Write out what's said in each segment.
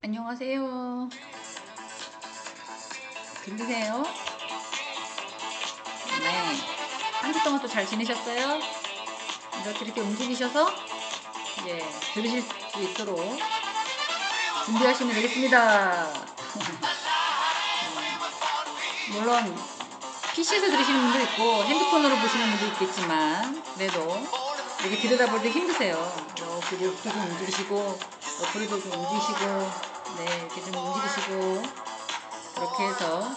안녕하세요. 들리세요? 네. 한 주 동안 또 잘 지내셨어요? 이렇게 움직이셔서 이제 들으실 수 있도록 준비하시면 되겠습니다. 물론 PC에서 들으시는 분도 있고 핸드폰으로 보시는 분도 있겠지만 그래도 이렇게 들여다볼 때 힘드세요. 이렇게 목도 좀 움직이시고 옆으로도 좀 움직이시고 네 이렇게 좀 움직이시고 그렇게 해서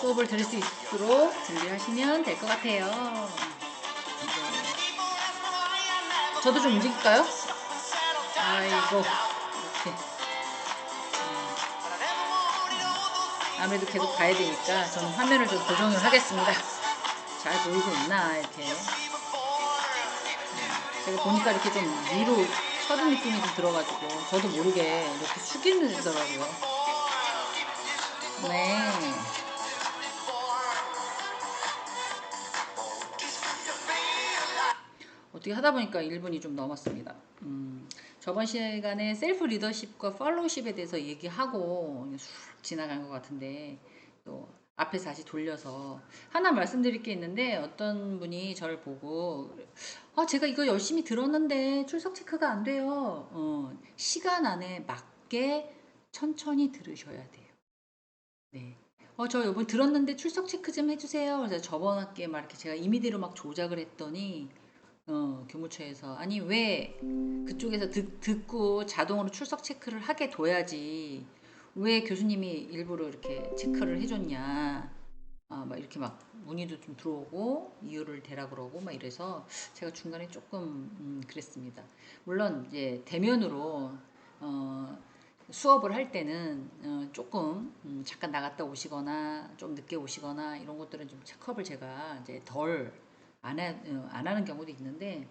수업을 들을 수 있도록 준비하시면 될 것 같아요. 이제 저도 좀 움직일까요? 아이고 이렇게 아무래도 계속 봐야 되니까 저는 화면을 좀 조정을 하겠습니다. 잘 보이고 있나 이렇게 제가 보니까 이렇게 좀 위로 쳐든 느낌이 좀 들어가지고 저도 모르게 이렇게 숙이더라고요. 네. 어떻게 하다 보니까 1분이 좀 넘었습니다. 저번 시간에 셀프 리더십과 팔로우십에 대해서 얘기하고 쑥 지나간 것 같은데 또 앞에 다시 돌려서 하나 말씀드릴 게 있는데 어떤 분이 저를 보고 제가 이거 열심히 들었는데 출석 체크가 안 돼요. 시간 안에 맞게 천천히 들으셔야 돼요. 네. 저 요번 들었는데 출석 체크 좀 해주세요. 그래서 저번 학기에 막 이렇게 제가 임의대로 막 조작을 했더니 교무처에서 아니 왜 그쪽에서 듣고 자동으로 출석 체크를 하게 둬야지 왜 교수님이 일부러 이렇게 체크를 해줬냐 막 이렇게 막 문의도 좀 들어오고 이유를 대라 그러고 막 이래서 제가 중간에 조금 그랬습니다. 물론 이제 대면으로 어, 수업을 할 때는 조금 잠깐 나갔다 오시거나 좀 늦게 오시거나 이런 것들은 좀 체크업을 제가 이제 덜 안 하는 경우도 있는데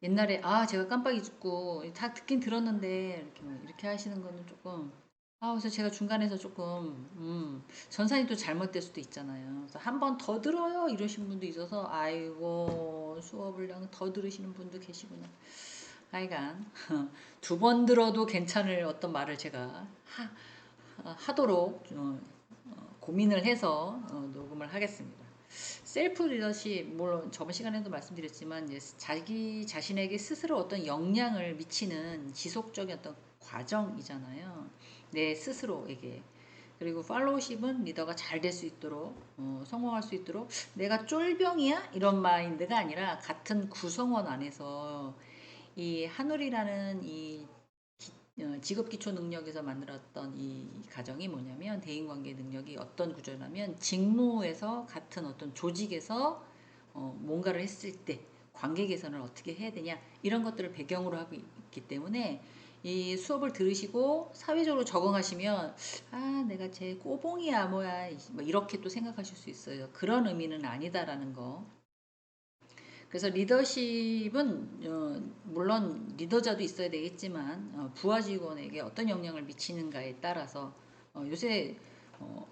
옛날에 제가 깜빡 잊고 다 듣긴 들었는데 이렇게 하시는 거는 조금 그래서 제가 중간에서 조금 전산이 또 잘못될 수도 있잖아요. 그래서 한 번 더 들어요 이러신 분도 있어서 아이고 수업을 더 들으시는 분도 계시구나. 하여간 두 번 들어도 괜찮을 어떤 말을 제가 하도록 고민을 해서 녹음을 하겠습니다. 셀프 리더십 물론 저번 시간에도 말씀드렸지만 이제 자기 자신에게 스스로 어떤 영향을 미치는 지속적인 어떤 과정이잖아요. 내 스스로에게. 그리고 팔로우십은 리더가 잘 될 수 있도록 성공할 수 있도록 내가 쫄병이야 이런 마인드가 아니라 같은 구성원 안에서 이 한울이라는 이 직업기초 능력에서 만들었던 이 가정이 뭐냐면 대인관계 능력이 어떤 구조냐면 직무에서 같은 어떤 조직에서 뭔가를 했을 때 관계 개선을 어떻게 해야 되냐 이런 것들을 배경으로 하고 있기 때문에 이 수업을 들으시고 사회적으로 적응하시면 내가 제 꼬봉이야 뭐야 뭐 이렇게 또 생각하실 수 있어요. 그런 의미는 아니다라는 거. 그래서 리더십은 물론 리더자도 있어야 되겠지만 부하 직원에게 어떤 영향을 미치는가에 따라서 요새 어,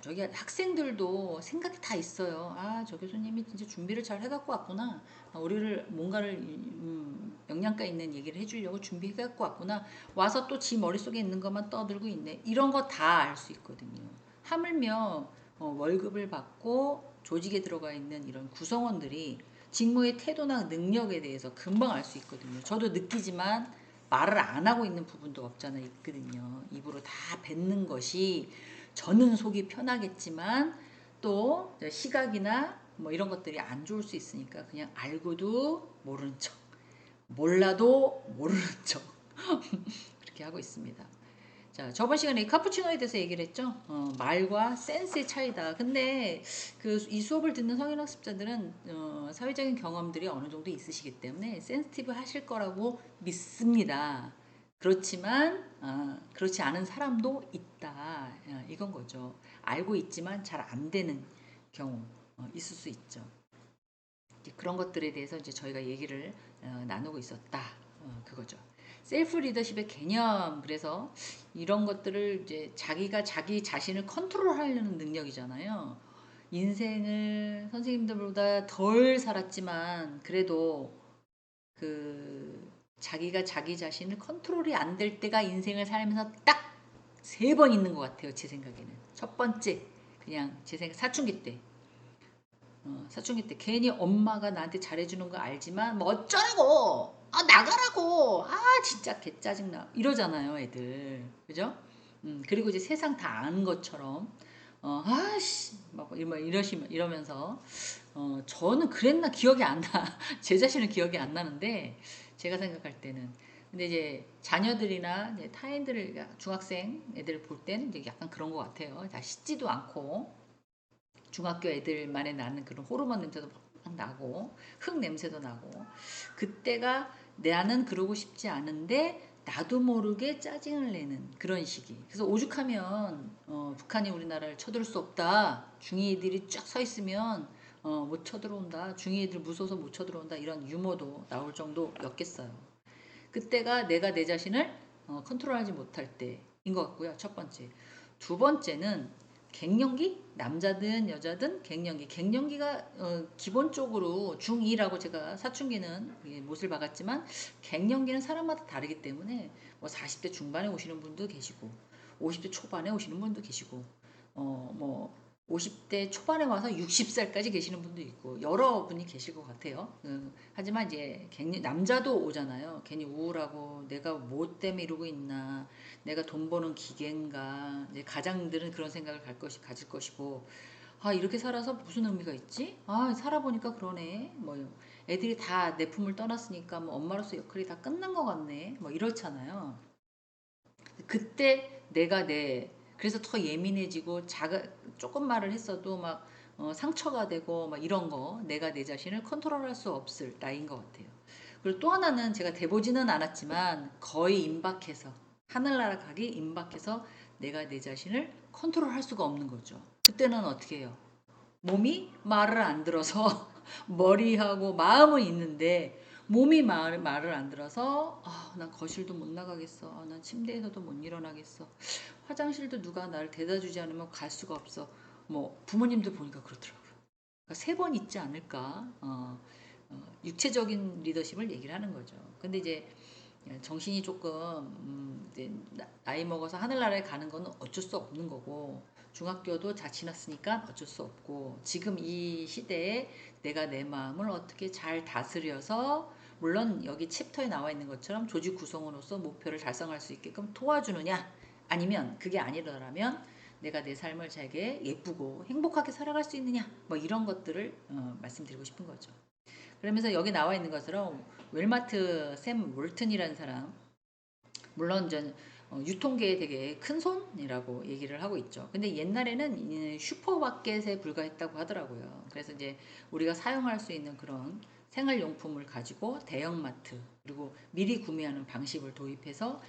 저기 학생들도 생각이 다 있어요. 저 교수님이 진짜 준비를 잘 해갖고 왔구나. 우리를 뭔가를 영양가 있는 얘기를 해주려고 준비해갖고 왔구나. 와서 또 지 머릿속에 있는 것만 떠들고 있네. 이런 거 다 알 수 있거든요. 하물며 월급을 받고 조직에 들어가 있는 이런 구성원들이 직무의 태도나 능력에 대해서 금방 알 수 있거든요. 저도 느끼지만 말을 안 하고 있는 부분도 없잖아 있거든요. 입으로 다 뱉는 것이 저는 속이 편하겠지만 또 시각이나 뭐 이런 것들이 안 좋을 수 있으니까 그냥 알고도 모르는 척, 몰라도 모르는 척 그렇게 하고 있습니다. 자, 저번 시간에 카푸치노에 대해서 얘기를 했죠. 말과 센스의 차이다. 근데 이 수업을 듣는 성인 학습자들은 사회적인 경험들이 어느 정도 있으시기 때문에 센스티브 하실 거라고 믿습니다. 그렇지만 그렇지 않은 사람도 있다. 이건 거죠. 알고 있지만 잘 안 되는 경우 있을 수 있죠. 그런 것들에 대해서 이제 저희가 얘기를 나누고 있었다. 그거죠. 셀프 리더십의 개념 그래서 이런 것들을 이제 자기가 자기 자신을 컨트롤하려는 능력이잖아요. 인생을 선생님들보다 덜 살았지만 그래도 그 자기가 자기 자신을 컨트롤이 안 될 때가 인생을 살면서 딱 3번 있는 것 같아요. 제 생각에는. 첫 번째, 그냥 제 생각 사춘기 때. 사춘기 때 괜히 엄마가 나한테 잘해주는 거 알지만 뭐 어쩌라고 나가라고 진짜 개짜증나 이러잖아요 애들 그죠? 그리고 이제 세상 다 아는 것처럼 아씨 막 이러면서 저는 그랬나 기억이 안 나. 제 자신은 기억이 안 나는데 제가 생각할 때는 근데 이제 자녀들이나 이제 타인들을 그러니까 중학생 애들 볼 때는 이제 약간 그런 것 같아요. 다 씻지도 않고 중학교 애들만에 나는 그런 호르몬 냄새도 막 나고 흙 냄새도 나고 그때가 나는 그러고 싶지 않은데 나도 모르게 짜증을 내는 그런 시기. 그래서 오죽하면 북한이 우리나라를 쳐들을 수 없다. 중이애들이 쫙 서 있으면 못 쳐들어온다. 중이애들 무서워서 못 쳐들어온다. 이런 유머도 나올 정도였겠어요. 그때가 내가 내 자신을 컨트롤하지 못할 때인 것 같고요. 첫 번째. 두 번째는 갱년기? 남자든 여자든 갱년기. 갱년기가 기본적으로 중2라고 제가 사춘기는 못을 박았지만 갱년기는 사람마다 다르기 때문에 뭐 40대 중반에 오시는 분도 계시고 50대 초반에 오시는 분도 계시고 뭐 50대 초반에 와서 60살까지 계시는 분도 있고 여러 분이 계실 것 같아요. 하지만 이제 남자도 오잖아요. 괜히 우울하고 내가 뭐 때문에 이러고 있나, 내가 돈 버는 기계인가. 이제 가장들은 그런 생각을 가질 것이고, 이렇게 살아서 무슨 의미가 있지? 살아보니까 그러네. 뭐 애들이 다 내 품을 떠났으니까 뭐 엄마로서 역할이 다 끝난 것 같네. 뭐 이렇잖아요. 그때 그래서 더 예민해지고 조금 말을 했어도 막 상처가 되고 막 이런 거 내가 내 자신을 컨트롤할 수 없을 나이인 것 같아요. 그리고 또 하나는 제가 돼보지는 않았지만 거의 임박해서 하늘나라 가기 임박해서 내가 내 자신을 컨트롤할 수가 없는 거죠. 그때는 어떻게 해요? 몸이 말을 안 들어서 머리하고 마음은 있는데 몸이 말을 안 들어서 난 거실도 못 나가겠어. 난 침대에서도 못 일어나겠어. 화장실도 누가 나를 데려다 주지 않으면 갈 수가 없어. 뭐 부모님들 보니까 그렇더라고요. 그러니까 3번 있지 않을까. 육체적인 리더십을 얘기를 하는 거죠. 근데 이제 정신이 조금 이제 나이 먹어서 하늘나라에 가는 거는 어쩔 수 없는 거고 중학교도 다 지났으니까 어쩔 수 없고 지금 이 시대에 내가 내 마음을 어떻게 잘 다스려서 물론 여기 챕터에 나와 있는 것처럼 조직 구성원으로서 목표를 달성할 수 있게끔 도와주느냐 아니면 그게 아니더라면 내가 내 삶을 잘게 예쁘고 행복하게 살아갈 수 있느냐 뭐 이런 것들을 말씀드리고 싶은 거죠. 그러면서 여기 나와 있는 것처럼 웰마트 샘 월튼이라는 사람 물론 전 유통계에 되게 큰 손이라고 얘기를 하고 있죠. 근데 옛날에는 이 슈퍼마켓에 불과했다고 하더라고요. 그래서 이제 우리가 사용할 수 있는 그런 생활용품을 가지고 대형마트 그리고 미리 구매하는 방식을 도입해서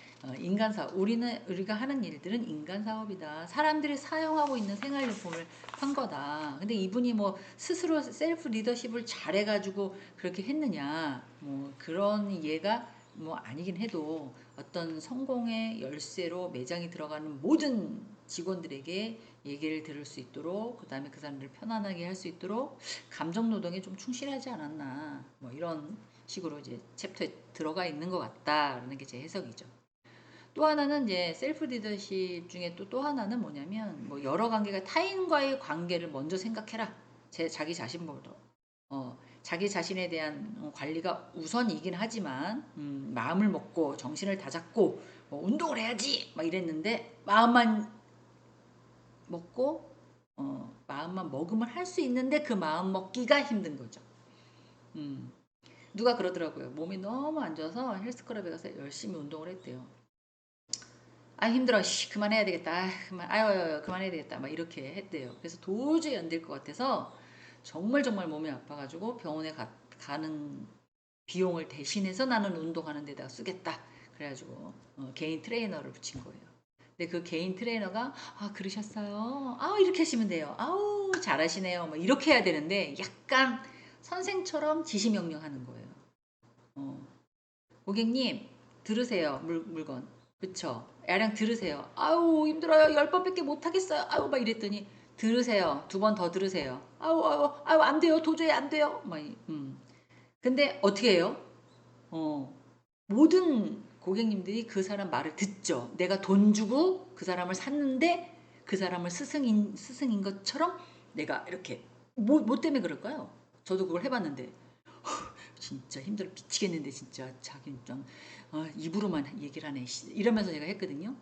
우리가 하는 일들은 인간 사업이다. 사람들이 사용하고 있는 생활용품을 판 거다. 근데 이분이 뭐 스스로 셀프 리더십을 잘해가지고 그렇게 했느냐 뭐 그런 예가 뭐 아니긴 해도 어떤 성공의 열쇠로 매장이 들어가는 모든 직원들에게 얘기를 들을 수 있도록 그다음에 그 사람들을 편안하게 할 수 있도록 감정 노동에 좀 충실하지 않았나 뭐 이런 식으로 이제 챕터에 들어가 있는 것 같다라는 게 제 해석이죠. 또 하나는 이제 셀프 리더십 중에 또 하나는 뭐냐면 뭐 여러 관계가 타인과의 관계를 먼저 생각해라. 자기 자신보다 자기 자신에 대한 관리가 우선이긴 하지만 마음을 먹고 정신을 다잡고 뭐 운동을 해야지 막 이랬는데 마음만 먹고 마음만 먹으면 할 수 있는데 그 마음 먹기가 힘든 거죠. 음, 누가 그러더라고요. 몸이 너무 안 좋아서 헬스클럽에 가서 열심히 운동을 했대요. 힘들어. 그만해야 되겠다. 아유, 그만해야 되겠다. 막 이렇게 했대요. 그래서 도저히 안 될 것 같아서 정말 정말 몸이 아파가지고 병원에 가는 비용을 대신해서 나는 운동하는 데다가 쓰겠다. 그래가지고 개인 트레이너를 붙인 거예요. 근데 그 개인 트레이너가 그러셨어요. 이렇게 하시면 돼요. 아우 잘하시네요. 뭐 이렇게 해야 되는데 약간 선생처럼 지시명령하는 거예요. 어, 고객님 들으세요 물건 그쵸? 야량 들으세요. 아우 힘들어요. 10번밖에 못하겠어요. 아우 막 이랬더니 들으세요. 2번 더 들으세요. 아우 안 돼요. 도저히 안 돼요. 막 근데 어떻게 해요? 어 모든 고객님들이 그 사람 말을 듣죠. 내가 돈 주고 그 사람을 샀는데 그 사람을 스승인 것처럼 내가 이렇게 뭐 때문에 그럴까요? 저도 그걸 해봤는데 진짜 힘들어 미치겠는데 진짜 자기 좀 입으로만 얘기를 하네 이러면서 제가 했거든요.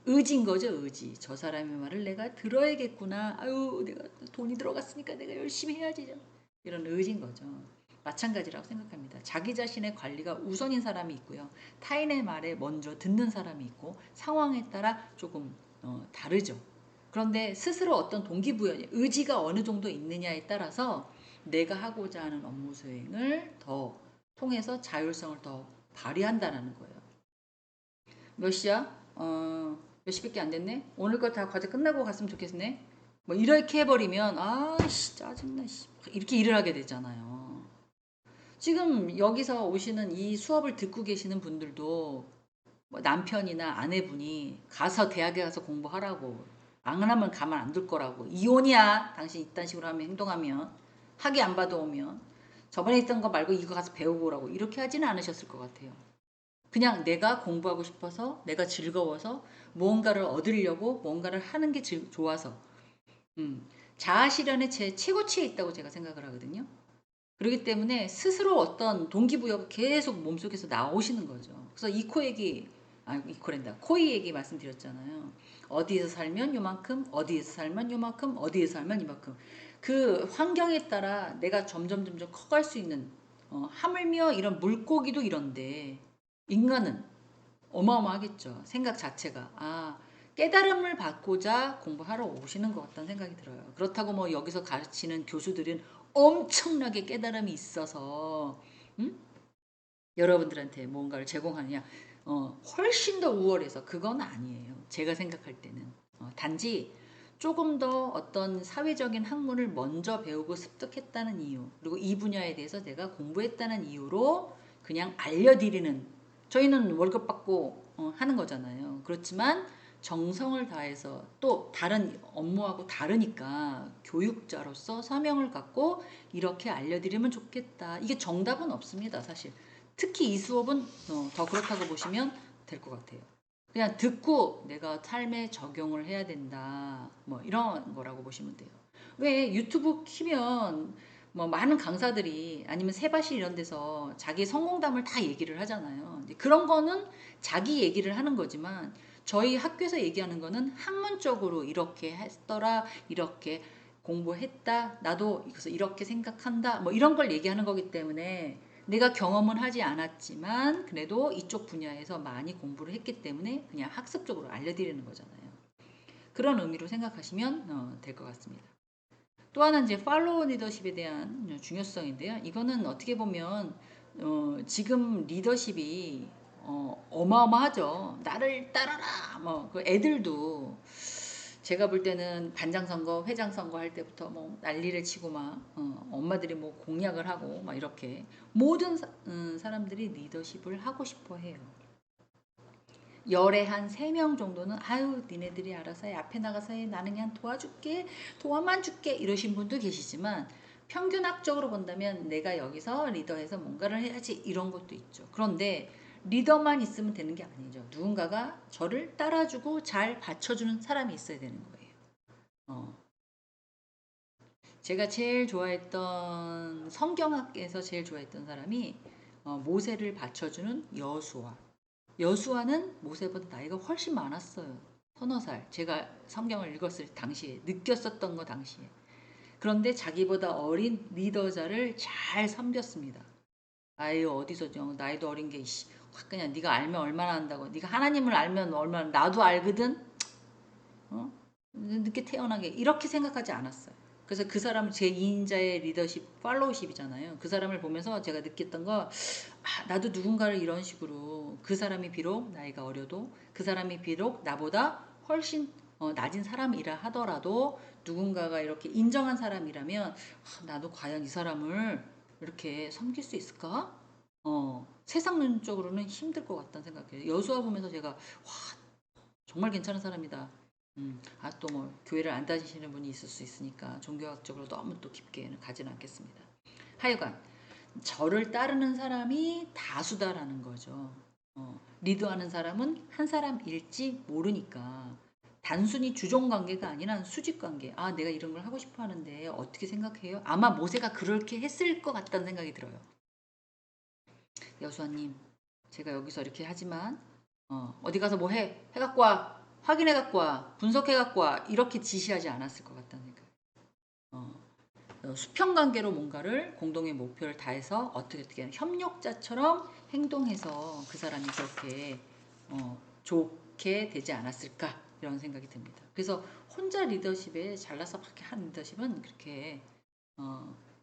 의지인 거죠, 의지. 저 사람의 말을 내가 들어야겠구나. 아유, 내가 돈이 들어갔으니까 내가 열심히 해야지. 이런 의지인 거죠. 마찬가지라고 생각합니다. 자기 자신의 관리가 우선인 사람이 있고요. 타인의 말에 먼저 듣는 사람이 있고 상황에 따라 조금 다르죠. 그런데 스스로 어떤 동기부여, 의지가 어느 정도 있느냐에 따라서 내가 하고자 하는 업무 수행을 더 통해서 자율성을 더 발휘한다는 거예요. 몇 시야? 몇 시밖에 안 됐네? 오늘 거 다 과제 끝나고 갔으면 좋겠네? 뭐 이렇게 해버리면 아씨 짜증나 씨. 이렇게 일을 하게 되잖아요. 지금 여기서 오시는 이 수업을 듣고 계시는 분들도 뭐 남편이나 아내분이 가서 대학에 가서 공부하라고 안 하면 가만 안 둘 거라고 이혼이야 당신 이딴 식으로 하면 행동하면 학위 안 받아오면 저번에 있던 거 말고 이거 가서 배우고 오라고 이렇게 하지는 않으셨을 것 같아요. 그냥 내가 공부하고 싶어서 내가 즐거워서 무언가를 얻으려고 뭔가를 하는 게 좋아서 자아 실현의 제 최고치에 있다고 제가 생각을 하거든요. 그렇기 때문에 스스로 어떤 동기부여가 계속 몸속에서 나오시는 거죠. 그래서 이코 얘기, 이코랜다. 코이 얘기 말씀드렸잖아요. 어디에서 살면 요만큼, 어디에서 살면 요만큼, 어디에서 살면 이만큼. 그 환경에 따라 내가 점점 커갈 수 있는, 하물며 이런 물고기도 이런데, 인간은 어마어마하겠죠. 생각 자체가. 깨달음을 받고자 공부하러 오시는 것 같다는 생각이 들어요. 그렇다고 뭐 여기서 가르치는 교수들은 엄청나게 깨달음이 있어서 여러분들한테 뭔가를 제공하느냐 훨씬 더 우월해서 그건 아니에요. 제가 생각할 때는 단지 조금 더 어떤 사회적인 학문을 먼저 배우고 습득했다는 이유 그리고 이 분야에 대해서 내가 공부했다는 이유로 그냥 알려드리는 저희는 월급 받고 하는 거잖아요. 그렇지만 정성을 다해서 또 다른 업무하고 다르니까 교육자로서 사명을 갖고 이렇게 알려드리면 좋겠다. 이게 정답은 없습니다, 사실. 특히 이 수업은 더 그렇다고 보시면 될 것 같아요. 그냥 듣고 내가 삶에 적용을 해야 된다. 뭐 이런 거라고 보시면 돼요. 왜 유튜브 키면 뭐 많은 강사들이 아니면 세바시 이런 데서 자기 성공담을 다 얘기를 하잖아요. 그런 거는 자기 얘기를 하는 거지만 저희 학교에서 얘기하는 거는 학문적으로 이렇게 했더라, 이렇게 공부했다, 나도 그래서 이렇게 생각한다, 뭐 이런 걸 얘기하는 거기 때문에 내가 경험은 하지 않았지만 그래도 이쪽 분야에서 많이 공부를 했기 때문에 그냥 학습적으로 알려드리는 거잖아요. 그런 의미로 생각하시면 될 것 같습니다. 또 하나 이제 팔로우 리더십에 대한 중요성인데요. 이거는 어떻게 보면 지금 리더십이 어마어마하죠. 나를 따라라. 뭐 그 애들도 제가 볼 때는 반장 선거, 회장 선거 할 때부터 뭐 난리를 치고 막 엄마들이 뭐 공약을 하고 막 이렇게 모든 사람들이 리더십을 하고 싶어 해요. 열에 한 3명 정도는 아유 니네들이 알아서 해 앞에 나가서 해 나는 그냥 도와줄게 도와만 줄게 이러신 분도 계시지만 평균학적으로 본다면 내가 여기서 리더해서 뭔가를 해야지 이런 것도 있죠. 그런데 리더만 있으면 되는 게 아니죠. 누군가가 저를 따라주고 잘 받쳐주는 사람이 있어야 되는 거예요. 어. 제가 제일 좋아했던 성경학에서 제일 좋아했던 사람이 모세를 받쳐주는 여수아. 여수아는 모세보다 나이가 훨씬 많았어요. 서너 살. 제가 성경을 읽었을 당시에 느꼈었던 거 당시에. 그런데 자기보다 어린 리더자를 잘 섬겼습니다. 아유 어디서 나이도 어린 게 확 그냥 네가 알면 얼마나 한다고. 네가 하나님을 알면 얼마나 나도 알거든. 어? 늦게 태어나게 이렇게 생각하지 않았어요. 그래서 그 사람 제2인자의 리더십, 팔로우십이잖아요. 그 사람을 보면서 제가 느꼈던 거, 나도 누군가를 이런 식으로 그 사람이 비록 나이가 어려도 그 사람이 비록 나보다 훨씬 낮은 사람이라 하더라도 누군가가 이렇게 인정한 사람이라면 나도 과연 이 사람을 이렇게 섬길 수 있을까? 세상 눈적으로는 힘들 것 같다는 생각이에요. 여수와 보면서 제가 와 정말 괜찮은 사람이다. 또 뭐 교회를 안 다니시는 분이 있을 수 있으니까 종교학적으로 너무 또 깊게는 가지는 않겠습니다. 하여간 저를 따르는 사람이 다수다라는 거죠. 리드하는 사람은 한 사람일지 모르니까 단순히 주종 관계가 아니라 수직 관계. 아, 내가 이런 걸 하고 싶어 하는데 어떻게 생각해요? 아마 모세가 그렇게 했을 것 같다는 생각이 들어요. 여수아님, 제가 여기서 이렇게 하지만 어디 가서 뭐 해? 해갖고 와. 확인해갖고 와. 분석해갖고 와. 이렇게 지시하지 않았을 것 같다는 생각. 어, 수평 관계로 뭔가를 공동의 목표를 다해서 어떻게 협력자처럼 행동해서 그 사람이 그렇게 좋게 되지 않았을까 이런 생각이 듭니다. 그래서 혼자 리더십에 잘나서 그렇게 한 리더십은 그렇게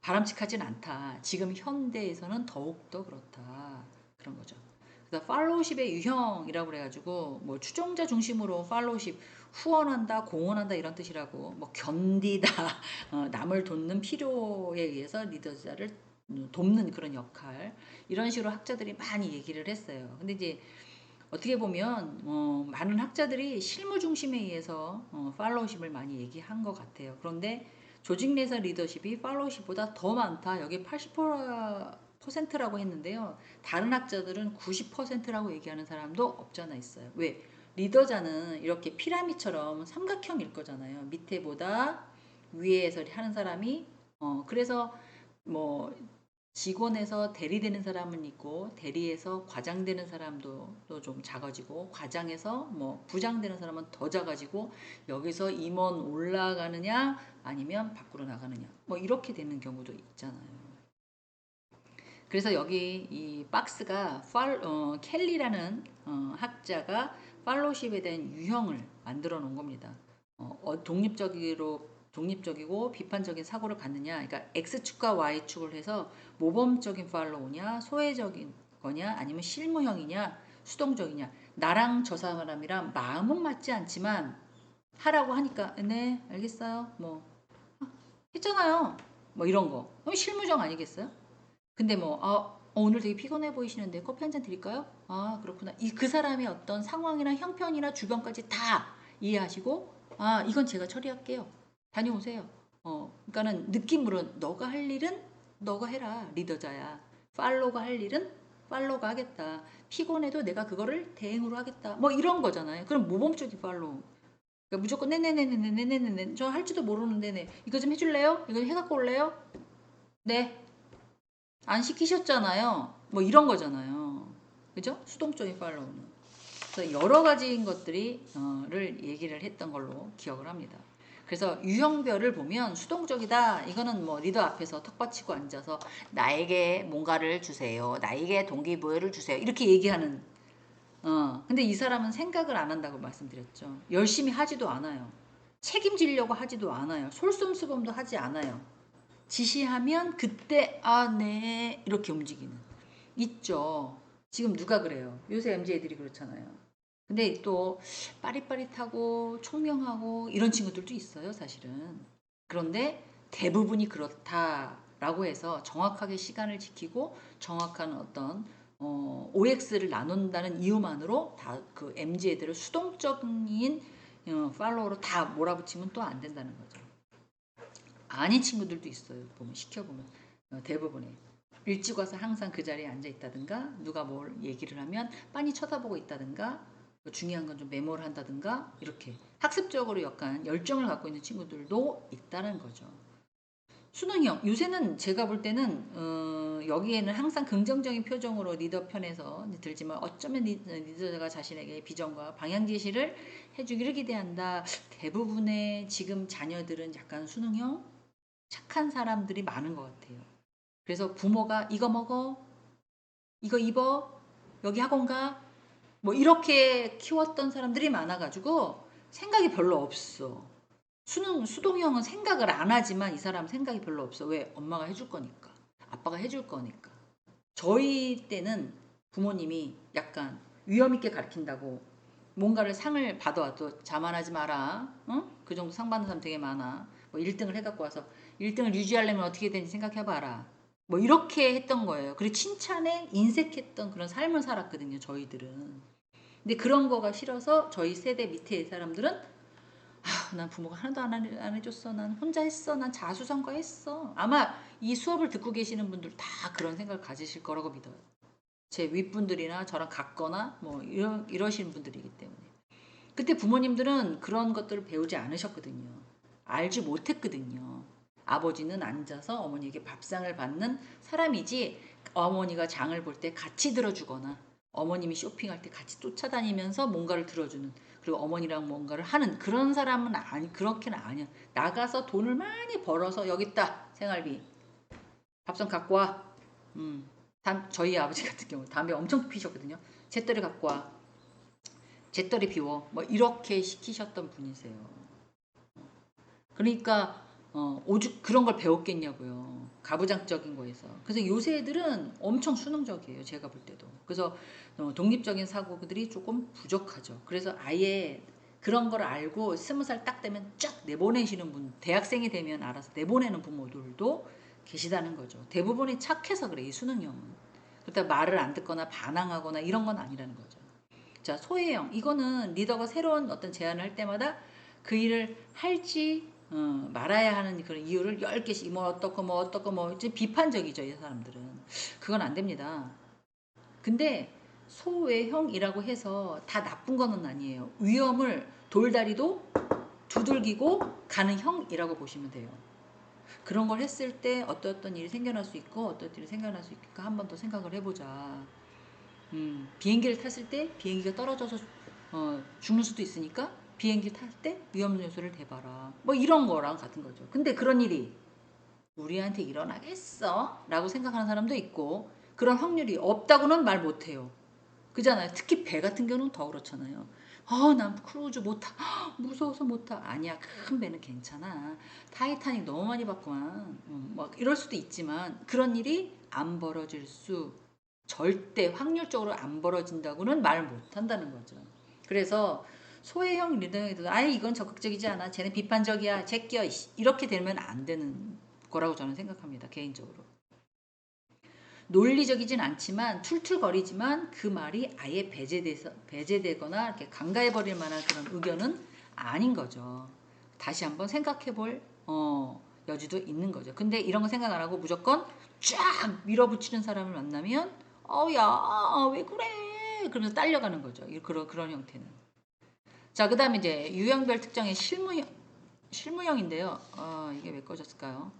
바람직하진 않다. 지금 현대에서는 더욱더 그렇다. 그런 거죠. 그래서 팔로우십의 유형이라고 그래가지고 뭐 추종자 중심으로 팔로우십 후원한다, 공헌한다 이런 뜻이라고 뭐 견디다, 남을 돕는 필요에 의해서 리더자를 돕는 그런 역할 이런 식으로 학자들이 많이 얘기를 했어요. 근데 이제 어떻게 보면 많은 학자들이 실무 중심에 의해서 팔로우십을 많이 얘기한 것 같아요. 그런데 조직 내에서 리더십이 팔로우십보다 더 많다. 여기 80%라고 했는데요. 다른 학자들은 90%라고 얘기하는 사람도 없잖아 있어요. 왜? 리더자는 이렇게 피라미처럼 삼각형일 거잖아요. 밑에보다 위에서 하는 사람이 그래서 뭐 직원에서 대리되는 사람은 있고 대리에서 과장 되는 사람도 또 좀 작아지고 과장에서 뭐 부장 되는 사람은 더 작아지고 여기서 임원 올라가느냐 아니면 밖으로 나가느냐 뭐 이렇게 되는 경우도 있잖아요. 그래서 여기 이 박스가 켈리라는 학자가 팔로우십에 대한 유형을 만들어 놓은 겁니다. 독립적이고 비판적인 사고를 갖느냐. 그러니까 X축과 Y축을 해서 모범적인 팔로우냐, 소외적인 거냐, 아니면 실무형이냐, 수동적이냐. 나랑 저 사람이랑 마음은 맞지 않지만 하라고 하니까 네, 알겠어요. 뭐 했잖아요. 뭐 이런 거. 그럼 실무적 아니겠어요? 근데 뭐 오늘 되게 피곤해 보이시는데 커피 한 잔 드릴까요? 아, 그렇구나. 그 사람의 어떤 상황이나 형편이나 주변까지 다 이해하시고 이건 제가 처리할게요. 다녀오세요. 그러니까는 느낌으로 너가 할 일은 너가 해라. 리더자야. 팔로가 할 일은 팔로가 하겠다. 피곤해도 내가 그거를 대행으로 하겠다. 뭐 이런 거잖아요. 그럼 모범적인 팔로우. 그러니까 무조건 네네네네네네네네 저 할지도 모르는데 네 이거 좀 해줄래요? 이거 해갖고 올래요? 네. 안 시키셨잖아요. 뭐 이런 거잖아요. 그죠? 수동적인 팔로우는. 그래서 여러 가지인 것들을 얘기를 했던 걸로 기억을 합니다. 그래서 유형별을 보면 수동적이다. 이거는 뭐 리더 앞에서 턱 받치고 앉아서 나에게 뭔가를 주세요. 나에게 동기부여를 주세요. 이렇게 얘기하는. 근데 이 사람은 생각을 안 한다고 말씀드렸죠. 열심히 하지도 않아요. 책임지려고 하지도 않아요. 솔선수범도 하지 않아요. 지시하면 그때 네 이렇게 움직이는 있죠. 지금 누가 그래요? 요새 MZ 애들이 그렇잖아요. 근데 또 빠릿빠릿하고 총명하고 이런 친구들도 있어요, 사실은. 그런데 대부분이 그렇다라고 해서 정확하게 시간을 지키고 정확한 어떤 OX를 나눈다는 이유만으로 다 그 MZ 애들을 수동적인 팔로워로 다 몰아붙이면 또 안 된다는 거죠. 아닌 친구들도 있어요. 보면 시켜보면 대부분이 일찍 와서 항상 그 자리에 앉아 있다든가 누가 뭘 얘기를 하면 빤히 쳐다보고 있다든가 중요한 건 좀 메모를 한다든가 이렇게 학습적으로 약간 열정을 갖고 있는 친구들도 있다는 거죠. 수능형 요새는 제가 볼 때는 여기에는 항상 긍정적인 표정으로 리더 편에서 들지만 어쩌면 리더가 자신에게 비전과 방향 제시를 해주기를 기대한다. 대부분의 지금 자녀들은 약간 수능형 착한 사람들이 많은 것 같아요. 그래서 부모가 이거 먹어, 이거 입어, 여기 학원 가, 뭐 이렇게 키웠던 사람들이 많아가지고 생각이 별로 없어. 수동형은 생각을 안 하지만 이 사람은 생각이 별로 없어. 왜? 엄마가 해줄 거니까. 아빠가 해줄 거니까. 저희 때는 부모님이 약간 위험 있게 가르친다고 뭔가를 상을 받아와도 자만하지 마라. 그 정도 상 받는 사람 되게 많아. 뭐 1등을 해갖고 와서 1등을 유지하려면 어떻게 되는지 생각해봐라. 뭐 이렇게 했던 거예요. 그리고 칭찬에 인색했던 그런 삶을 살았거든요. 저희들은. 근데 그런 거가 싫어서 저희 세대 밑에 사람들은 난 부모가 하나도 안 해줬어. 난 혼자 했어. 난 자수성가했어. 아마 이 수업을 듣고 계시는 분들 다 그런 생각을 가지실 거라고 믿어요. 제 윗분들이나 저랑 같거나 뭐 이러시는 분들이기 때문에. 그때 부모님들은 그런 것들을 배우지 않으셨거든요. 알지 못했거든요. 아버지는 앉아서 어머니에게 밥상을 받는 사람이지 어머니가 장을 볼 때 같이 들어주거나 어머님이 쇼핑할 때 같이 쫓아다니면서 뭔가를 들어주는 그리고 어머니랑 뭔가를 하는 그런 사람은 아니 그렇게는 아니야. 나가서 돈을 많이 벌어서 여기 있다 생활비 밥상 갖고 와. 저희 아버지 같은 경우 담배 엄청 피셨거든요. 잿더리 갖고 와. 잿더리 비워. 뭐 이렇게 시키셨던 분이세요. 그러니까 오죽 그런 걸 배웠겠냐고요. 가부장적인 거에서. 그래서 요새 애들은 엄청 수능적이에요. 제가 볼 때도. 그래서 독립적인 사고들이 조금 부족하죠. 그래서 아예 그런 걸 알고 20살 딱 되면 쫙 내보내시는 분, 대학생이 되면 알아서 내보내는 부모들도 계시다는 거죠. 대부분이 착해서 그래, 이 수능형은. 그러다 말을 안 듣거나 반항하거나 이런 건 아니라는 거죠. 자, 소혜영. 이거는 리더가 새로운 어떤 제안을 할 때마다 그 일을 할지 말아야 하는 그런 이유를 10개씩 뭐 어떻고 뭐 어떻고 뭐 이제 비판적이죠, 이 사람들은. 그건 안 됩니다. 근데 소외형이라고 해서 다 나쁜 거는 아니에요. 위험을 돌다리도 두들기고 가는 형이라고 보시면 돼요. 그런 걸 했을 때 어떤 일이 생겨날 수 있고 어떤 일이 생겨날 수 있을까 한 번 더 생각을 해보자. 비행기를 탔을 때 비행기가 떨어져서 죽는 수도 있으니까 비행기 탈 때 위험 요소를 대봐라. 뭐 이런 거랑 같은 거죠. 근데 그런 일이 우리한테 일어나겠어? 라고 생각하는 사람도 있고 그런 확률이 없다고는 말 못해요. 그잖아요. 특히 배 같은 경우는 더 그렇잖아요. 난 크루즈 못 타. 무서워서 못 타. 아니야. 큰 배는 괜찮아. 타이타닉 너무 많이 봤구만. 막 이럴 수도 있지만 그런 일이 안 벌어질 수 절대 확률적으로 안 벌어진다고는 말 못한다는 거죠. 그래서 소외형 리더에도 아예 이건 적극적이지 않아. 쟤는 비판적이야. 제껴. 이렇게 되면 안 되는 거라고 저는 생각합니다. 개인적으로. 논리적이진 않지만 툴툴거리지만 그 말이 아예 배제되거나 이렇게 강가해버릴 만한 그런 의견은 아닌 거죠. 다시 한번 생각해볼 여지도 있는 거죠. 근데 이런 거 생각 안 하고 무조건 쫙 밀어붙이는 사람을 만나면 야, 왜 그래? 그러면서 딸려가는 거죠. 그런 형태는. 자, 그 다음에 이제 유형별 특정의 실무형인데요. 이게 왜 꺼졌을까요?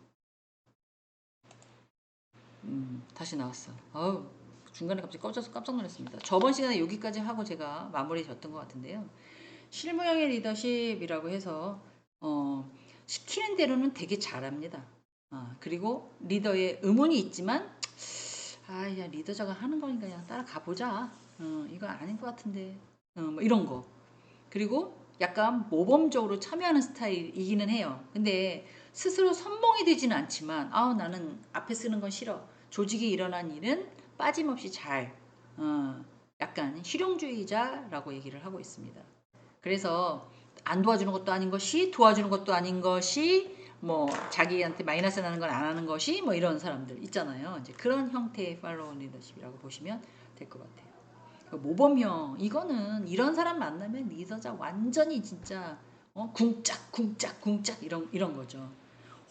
다시 나왔어. 중간에 갑자기 꺼져서 깜짝 놀랐습니다. 저번 시간에 여기까지 하고 제가 마무리 졌던 것 같은데요. 실무형의 리더십이라고 해서 시키는 대로는 되게 잘합니다. 그리고 리더의 의문이 있지만 야 리더자가 하는 거니까 그냥 따라가 보자. 이거 아닌 것 같은데. 뭐 이런 거. 그리고 약간 모범적으로 참여하는 스타일이기는 해요. 근데 스스로 선봉이 되지는 않지만 나는 앞에 쓰는 건 싫어. 조직이 일어난 일은 빠짐없이 잘 약간 실용주의자라고 얘기를 하고 있습니다. 그래서 안 도와주는 것도 아닌 것이 도와주는 것도 아닌 것이 뭐 자기한테 마이너스 나는 건 안 하는 것이 뭐 이런 사람들 있잖아요. 이제 그런 형태의 팔로우 리더십이라고 보시면 될 것 같아요. 모범형 이거는 이런 사람 만나면 리더자 완전히 진짜 궁짝 이런 거죠.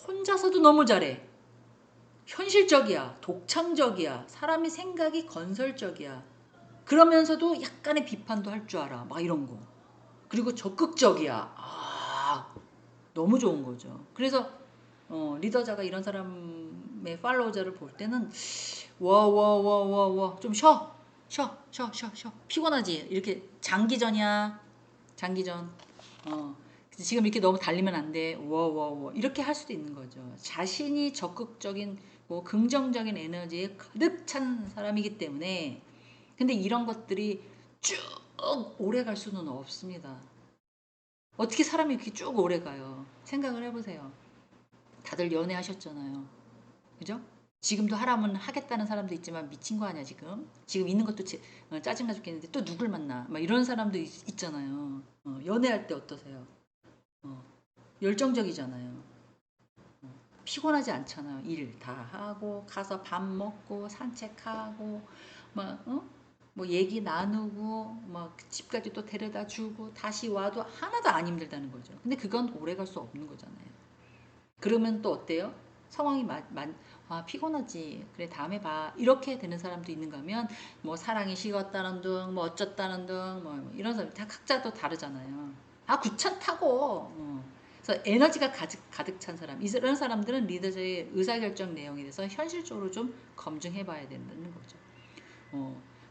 혼자서도 너무 잘해. 현실적이야. 독창적이야. 사람의 생각이 건설적이야. 그러면서도 약간의 비판도 할 줄 알아. 막 이런 거. 그리고 적극적이야. 너무 좋은 거죠. 그래서 리더자가 이런 사람의 팔로워자를 볼 때는 와 좀 쉬어 피곤하지 이렇게 장기전이야 장기전 지금 이렇게 너무 달리면 안 돼 와 이렇게 할 수도 있는 거죠. 자신이 적극적인 뭐 긍정적인 에너지에 가득 찬 사람이기 때문에 근데 이런 것들이 쭉 오래 갈 수는 없습니다. 어떻게 사람이 이렇게 쭉 오래 가요? 생각을 해보세요. 다들 연애하셨잖아요. 그죠? 지금도 하라면 하겠다는 사람도 있지만 미친 거 아니야 지금? 지금 있는 것도 짜증나 죽겠는데 또 누굴 만나? 막 이런 사람도 있잖아요. 연애할 때 어떠세요? 어, 열정적이잖아요. 피곤하지 않잖아요. 일 다 하고 가서 밥 먹고 산책하고 막 뭐 얘기 나누고 막 집까지 또 데려다 주고 다시 와도 하나도 안 힘들다는 거죠. 근데 그건 오래 갈 수 없는 거잖아요. 그러면 또 어때요? 상황이 아, 피곤하지. 그래, 다음에 봐. 이렇게 되는 사람도 있는가 하면, 뭐, 사랑이 식었다는 둥, 뭐, 어쩌다는 둥, 뭐, 이런 사람, 다 각자 또 다르잖아요. 아, 귀찮다고. 그래서 에너지가 가득 찬 사람. 이런 사람들은 리더의 의사결정 내용에 대해서 현실적으로 좀 검증해 봐야 된다는 거죠.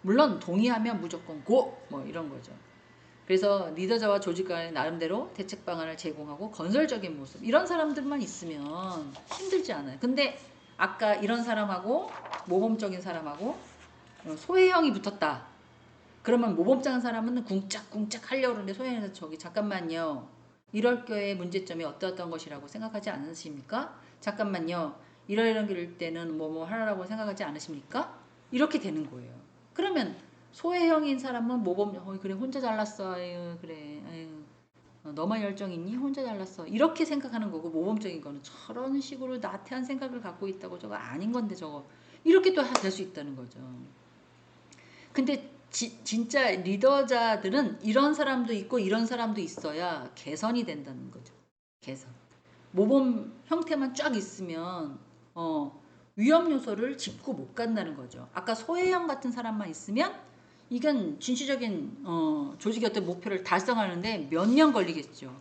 물론, 동의하면 무조건 고! 뭐, 이런 거죠. 그래서 리더자와 조직 간에 나름대로 대책 방안을 제공하고 건설적인 모습 이런 사람들만 있으면 힘들지 않아요. 근데 아까 이런 사람하고 모범적인 사람하고 소외형이 붙었다. 그러면 모범적인 사람은 궁짝궁짝 하려고 그러는데 소외형은 저기 잠깐만요. 이럴 경우에 문제점이 어떠었던 것이라고 생각하지 않으십니까? 잠깐만요. 이러이런 길 때는 뭐 하라고 생각하지 않으십니까? 이렇게 되는 거예요. 그러면 소외형인 사람은 모범, 그래, 혼자 잘났어. 아유, 그래. 아유, 너만 열정 있니? 혼자 잘났어. 이렇게 생각하는 거고, 모범적인 거는 저런 식으로 나태한 생각을 갖고 있다고 저거 아닌 건데 저거. 이렇게 또 될 수 있다는 거죠. 근데 진짜 리더자들은 이런 사람도 있고 이런 사람도 있어야 개선이 된다는 거죠. 개선. 모범 형태만 쫙 있으면 위험 요소를 짚고 못 간다는 거죠. 아까 소혜영 같은 사람만 있으면 이건 진취적인 조직의 어떤 목표를 달성하는데 몇 년 걸리겠죠.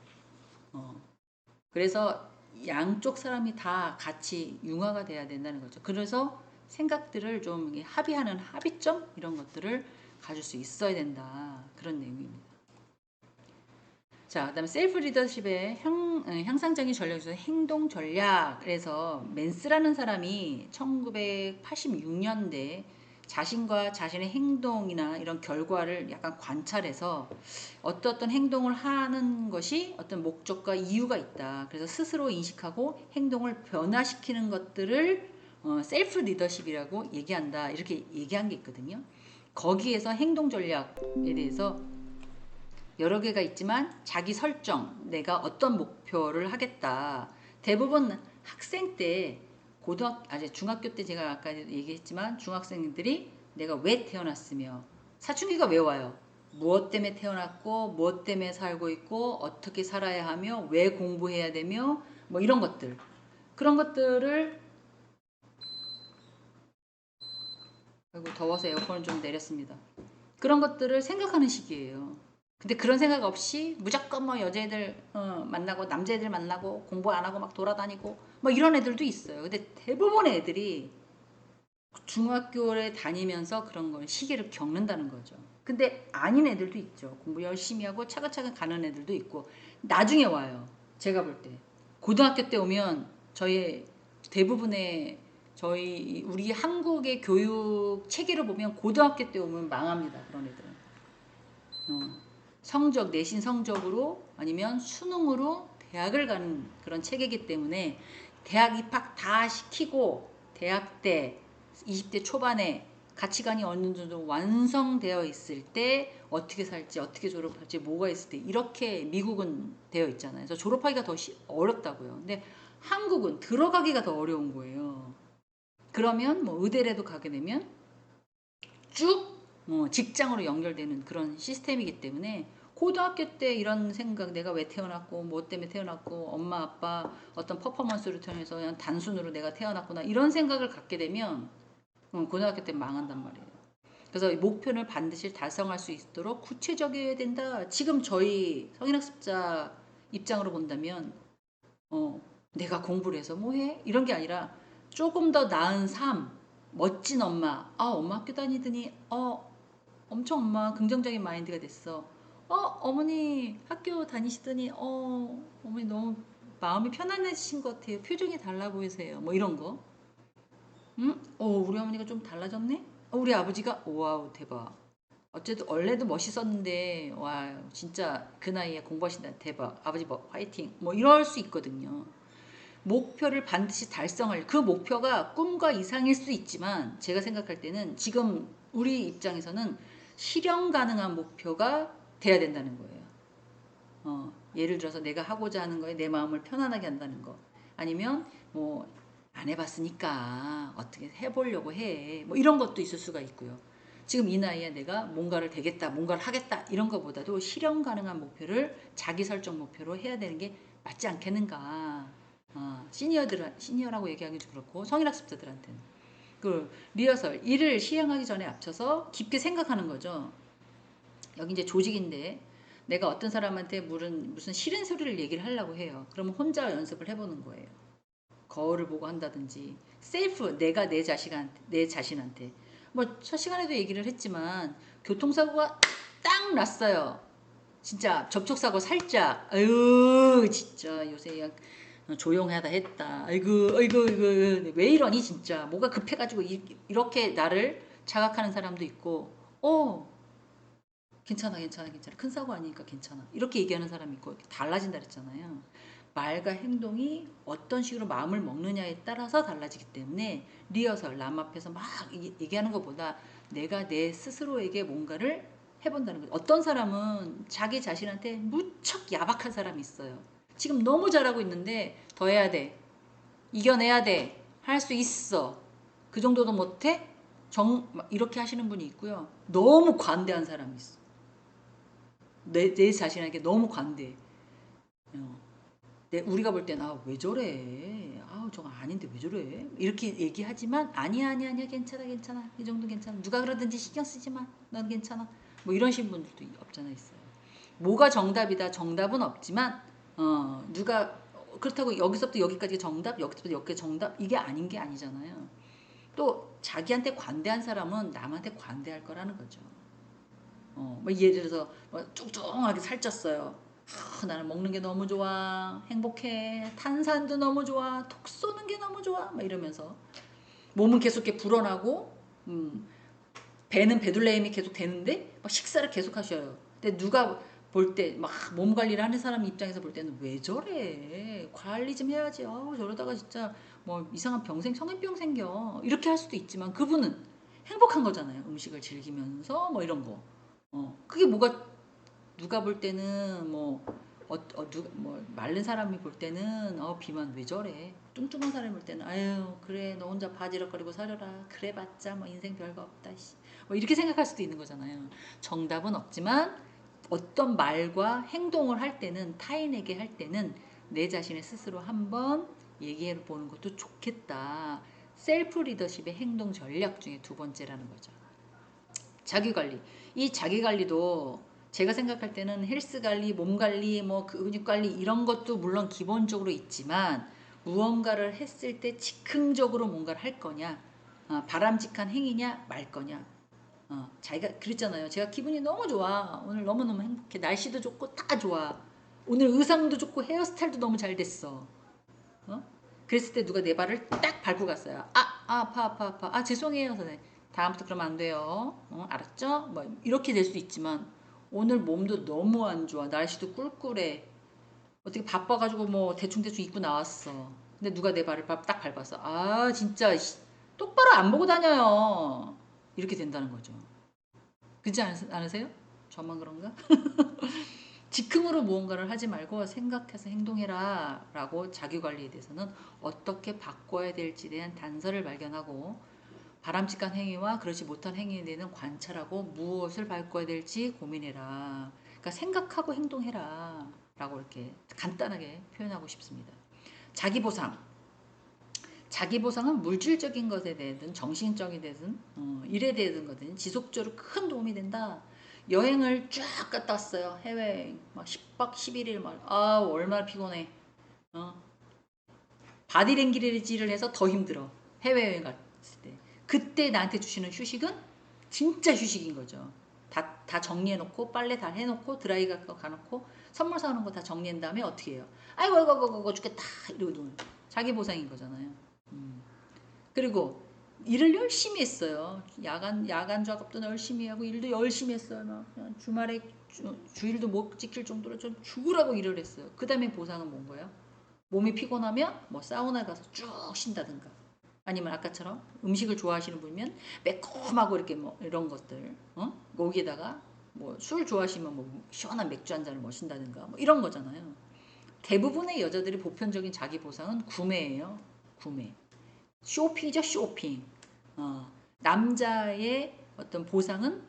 그래서 양쪽 사람이 다 같이 융화가 돼야 된다는 거죠. 그래서 생각들을 좀 합의하는 합의점 이런 것들을 가질 수 있어야 된다. 그런 내용입니다. 자, 그다음에 셀프 리더십의 향상적인 전략에서 행동 전략. 그래서 맨스라는 사람이 1986년대 자신과 자신의 행동이나 이런 결과를 약간 관찰해서 어떤 행동을 하는 것이 어떤 목적과 이유가 있다. 그래서 스스로 인식하고 행동을 변화시키는 것들을 셀프 리더십이라고 얘기한다. 이렇게 얘기한 게 있거든요. 거기에서 행동 전략에 대해서 여러 개가 있지만 자기 설정, 내가 어떤 목표를 하겠다. 대부분 학생 때 아니 중학교 때 제가 아까 얘기했지만 중학생들이 내가 왜 태어났으며 사춘기가 왜 와요? 무엇 때문에 태어났고 무엇 때문에 살고 있고 어떻게 살아야 하며 왜 공부해야 되며 뭐 이런 것들 그런 것들을 아이고 더워서 에어컨을 좀 내렸습니다. 그런 것들을 생각하는 시기예요. 근데 그런 생각 없이 무조건 뭐 여자애들 만나고 남자애들 만나고 공부 안 하고 막 돌아다니고 뭐 이런 애들도 있어요. 근데 대부분의 애들이 중학교를 다니면서 그런 걸 시기를 겪는다는 거죠. 근데 아닌 애들도 있죠. 공부 열심히 하고 차근차근 가는 애들도 있고 나중에 와요. 제가 볼 때. 고등학교 때 오면 저희 대부분의 우리 한국의 교육 체계를 보면 고등학교 때 오면 망합니다. 그런 애들은. 성적, 내신 성적으로 아니면 수능으로 대학을 가는 그런 체계이기 때문에 대학 입학 다 시키고 대학 때 20대 초반에 가치관이 어느 정도 완성되어 있을 때 어떻게 살지 어떻게 졸업할지 뭐가 있을 때 이렇게 미국은 되어 있잖아요. 그래서 졸업하기가 더 어렵다고요. 근데 한국은 들어가기가 더 어려운 거예요. 그러면 뭐 의대라도 가게 되면 쭉 직장으로 연결되는 그런 시스템이기 때문에 고등학교 때 이런 생각 내가 왜 태어났고 뭐 때문에 태어났고 엄마 아빠 어떤 퍼포먼스를 통해서 그냥 단순으로 내가 태어났구나 이런 생각을 갖게 되면 고등학교 때 망한단 말이에요. 그래서 목표를 반드시 달성할 수 있도록 구체적이어야 된다. 지금 저희 성인학습자 입장으로 본다면 내가 공부를 해서 뭐 해? 이런 게 아니라 조금 더 나은 삶, 멋진 엄마. 아, 엄마 학교 다니더니 엄청 엄마 긍정적인 마인드가 됐어. 어머니 학교 다니시더니 어머니 너무 마음이 편안해지신 것 같아요. 표정이 달라 보이세요. 뭐 이런 거. 응? 우리 어머니가 좀 달라졌네? 우리 아버지가 와우 대박. 어쨌든 원래도 멋있었는데 와 진짜 그 나이에 공부하신다 대박. 아버지 뭐 화이팅. 뭐 이럴 수 있거든요. 목표를 반드시 달성할 그 목표가 꿈과 이상일 수 있지만 제가 생각할 때는 지금 우리 입장에서는 실현 가능한 목표가 돼야 된다는 거예요. 예를 들어서 내가 하고자 하는 거에 내 마음을 편안하게 한다는 거 아니면 뭐 안 해봤으니까 어떻게 해보려고 해 뭐 이런 것도 있을 수가 있고요. 지금 이 나이에 내가 뭔가를 되겠다, 뭔가를 하겠다 이런 것보다도 실현 가능한 목표를 자기 설정 목표로 해야 되는 게 맞지 않겠는가. 시니어라고 얘기하기도 그렇고 성인학습자들한테는 그 리허설 일을 시행하기 전에 앞서서 깊게 생각하는 거죠. 여기 이제 조직인데 내가 어떤 사람한테 무슨 싫은 소리를 얘기를 하려고 해요. 그러면 혼자 연습을 해보는 거예요. 거울을 보고 한다든지 셀프 내가 내 자신한테 뭐 첫 시간에도 얘기를 했지만 교통사고가 딱 났어요. 진짜 접촉사고 살짝 아유 진짜 요새 조용하다 했다. 아이고 왜 이러니 진짜 뭐가 급해가지고 이렇게 나를 자각하는 사람도 있고 괜찮아 큰 사고 아니니까 괜찮아 이렇게 얘기하는 사람이 있고 달라진다 그랬잖아요. 말과 행동이 어떤 식으로 마음을 먹느냐에 따라서 달라지기 때문에 리허설 남 앞에서 막 얘기하는 것보다 내가 내 스스로에게 뭔가를 해본다는 거죠. 어떤 사람은 자기 자신한테 무척 야박한 사람이 있어요. 지금 너무 잘하고 있는데 더 해야 돼. 이겨내야 돼. 할 수 있어. 그 정도도 못해? 이렇게 하시는 분이 있고요. 너무 관대한 사람이 있어. 내 자신에게 너무 관대해. 우리가 볼 때는 왜 저래? 저거 아닌데 왜 저래? 이렇게 얘기하지만 아니야 괜찮아 이 정도 괜찮아. 누가 그러든지 신경 쓰지 마. 넌 괜찮아. 뭐 이러신 분들도 없잖아 있어요. 뭐가 정답이다. 정답은 없지만 누가 그렇다고 여기서부터 여기까지 정답, 여기서부터 여기까지 정답 이게 아닌 게 아니잖아요. 또 자기한테 관대한 사람은 남한테 관대할 거라는 거죠. 뭐 예를 들어서 뭐 뚱뚱하게 살쪘어요. 나는 먹는 게 너무 좋아. 행복해. 탄산도 너무 좋아. 톡 쏘는 게 너무 좋아. 막 이러면서 몸은 계속 이렇게 불어나고 배는 베들레헴이 계속 되는데 막 식사를 계속 하셔요. 근데 누가 볼 때 막 몸 관리를 하는 사람 입장에서 볼 때는 왜 저래? 관리 좀 해야지. 저러다가 진짜 뭐 이상한 성인병 생겨. 이렇게 할 수도 있지만 그분은 행복한 거잖아요. 음식을 즐기면서 뭐 이런 거. 그게 뭐가 누가 볼 때는 뭐 마른 사람이 볼 때는 비만 왜 저래? 뚱뚱한 사람이 볼 때는 아유 그래 너 혼자 바지락거리고 살려라. 그래 봤자 뭐 인생 별거 없다. 뭐 이렇게 생각할 수도 있는 거잖아요. 정답은 없지만 어떤 말과 행동을 할 때는 타인에게 할 때는 내 자신의 스스로 한번 얘기해 보는 것도 좋겠다. 셀프 리더십의 행동 전략 중에 두 번째라는 거죠. 자기관리. 이 자기관리도 제가 생각할 때는 헬스관리, 몸관리, 뭐 근육관리 이런 것도 물론 기본적으로 있지만 무언가를 했을 때 즉흥적으로 뭔가를 할 거냐 바람직한 행위냐 말 거냐 자기가 그랬잖아요. 제가 기분이 너무 좋아. 오늘 너무너무 행복해. 날씨도 좋고 다 좋아. 오늘 의상도 좋고 헤어스타일도 너무 잘 됐어. 그랬을 때 누가 내 발을 딱 밟고 갔어요. 아파. 죄송해요, 선생님. 다음부터 그러면 안 돼요. 알았죠? 뭐 이렇게 될 수도 있지만 오늘 몸도 너무 안 좋아. 날씨도 꿀꿀해. 어떻게 바빠가지고 뭐 대충 입고 나왔어. 근데 누가 내 발을 딱 밟았어. 진짜 똑바로 안 보고 다녀요. 이렇게 된다는 거죠. 그렇지 않으세요? 저만 그런가? 즉흥으로 무언가를 하지 말고 생각해서 행동해라 라고 자기관리에 대해서는 어떻게 바꿔야 될지에 대한 단서를 발견하고 바람직한 행위와 그렇지 못한 행위에 대해서는 관찰하고 무엇을 바꿔야 될지 고민해라. 그러니까 생각하고 행동해라 라고 이렇게 간단하게 표현하고 싶습니다. 자기보상. 자기보상은 물질적인 것에 대해서든 정신적인 데든 일에 대해서든 거든 지속적으로 큰 도움이 된다. 여행을 쫙 갔다 왔어요. 해외여행. 막 10박 11일 막. 얼마나 피곤해. 바디랭귀지를 해서 더 힘들어. 해외여행 갔을 때. 그때 나한테 주시는 휴식은 진짜 휴식인 거죠. 다 정리해놓고 빨래 다 해놓고 드라이가 가놓고 선물 사오는 거 다 정리한 다음에 어떻게 해요? 아이고 죽겠다 이러고 자기 보상인 거잖아요. 그리고 일을 열심히 했어요. 야간 작업도 열심히 하고 일도 열심히 했어요. 막 주말에 주일도 못 지킬 정도로 좀 죽으라고 일을 했어요. 그 다음에 보상은 뭔 거예요? 몸이 피곤하면 뭐 사우나 가서 쭉 쉰다든가 아니면 아까처럼 음식을 좋아하시는 분이면 매콤하고 이렇게 뭐 이런 것들 거기에다가 뭐 술 좋아하시면 뭐 시원한 맥주 한 잔을 마신다든가 뭐 이런 거잖아요. 대부분의 여자들이 보편적인 자기 보상은 구매예요. 구매. 쇼핑이죠, 쇼핑. 남자의 어떤 보상은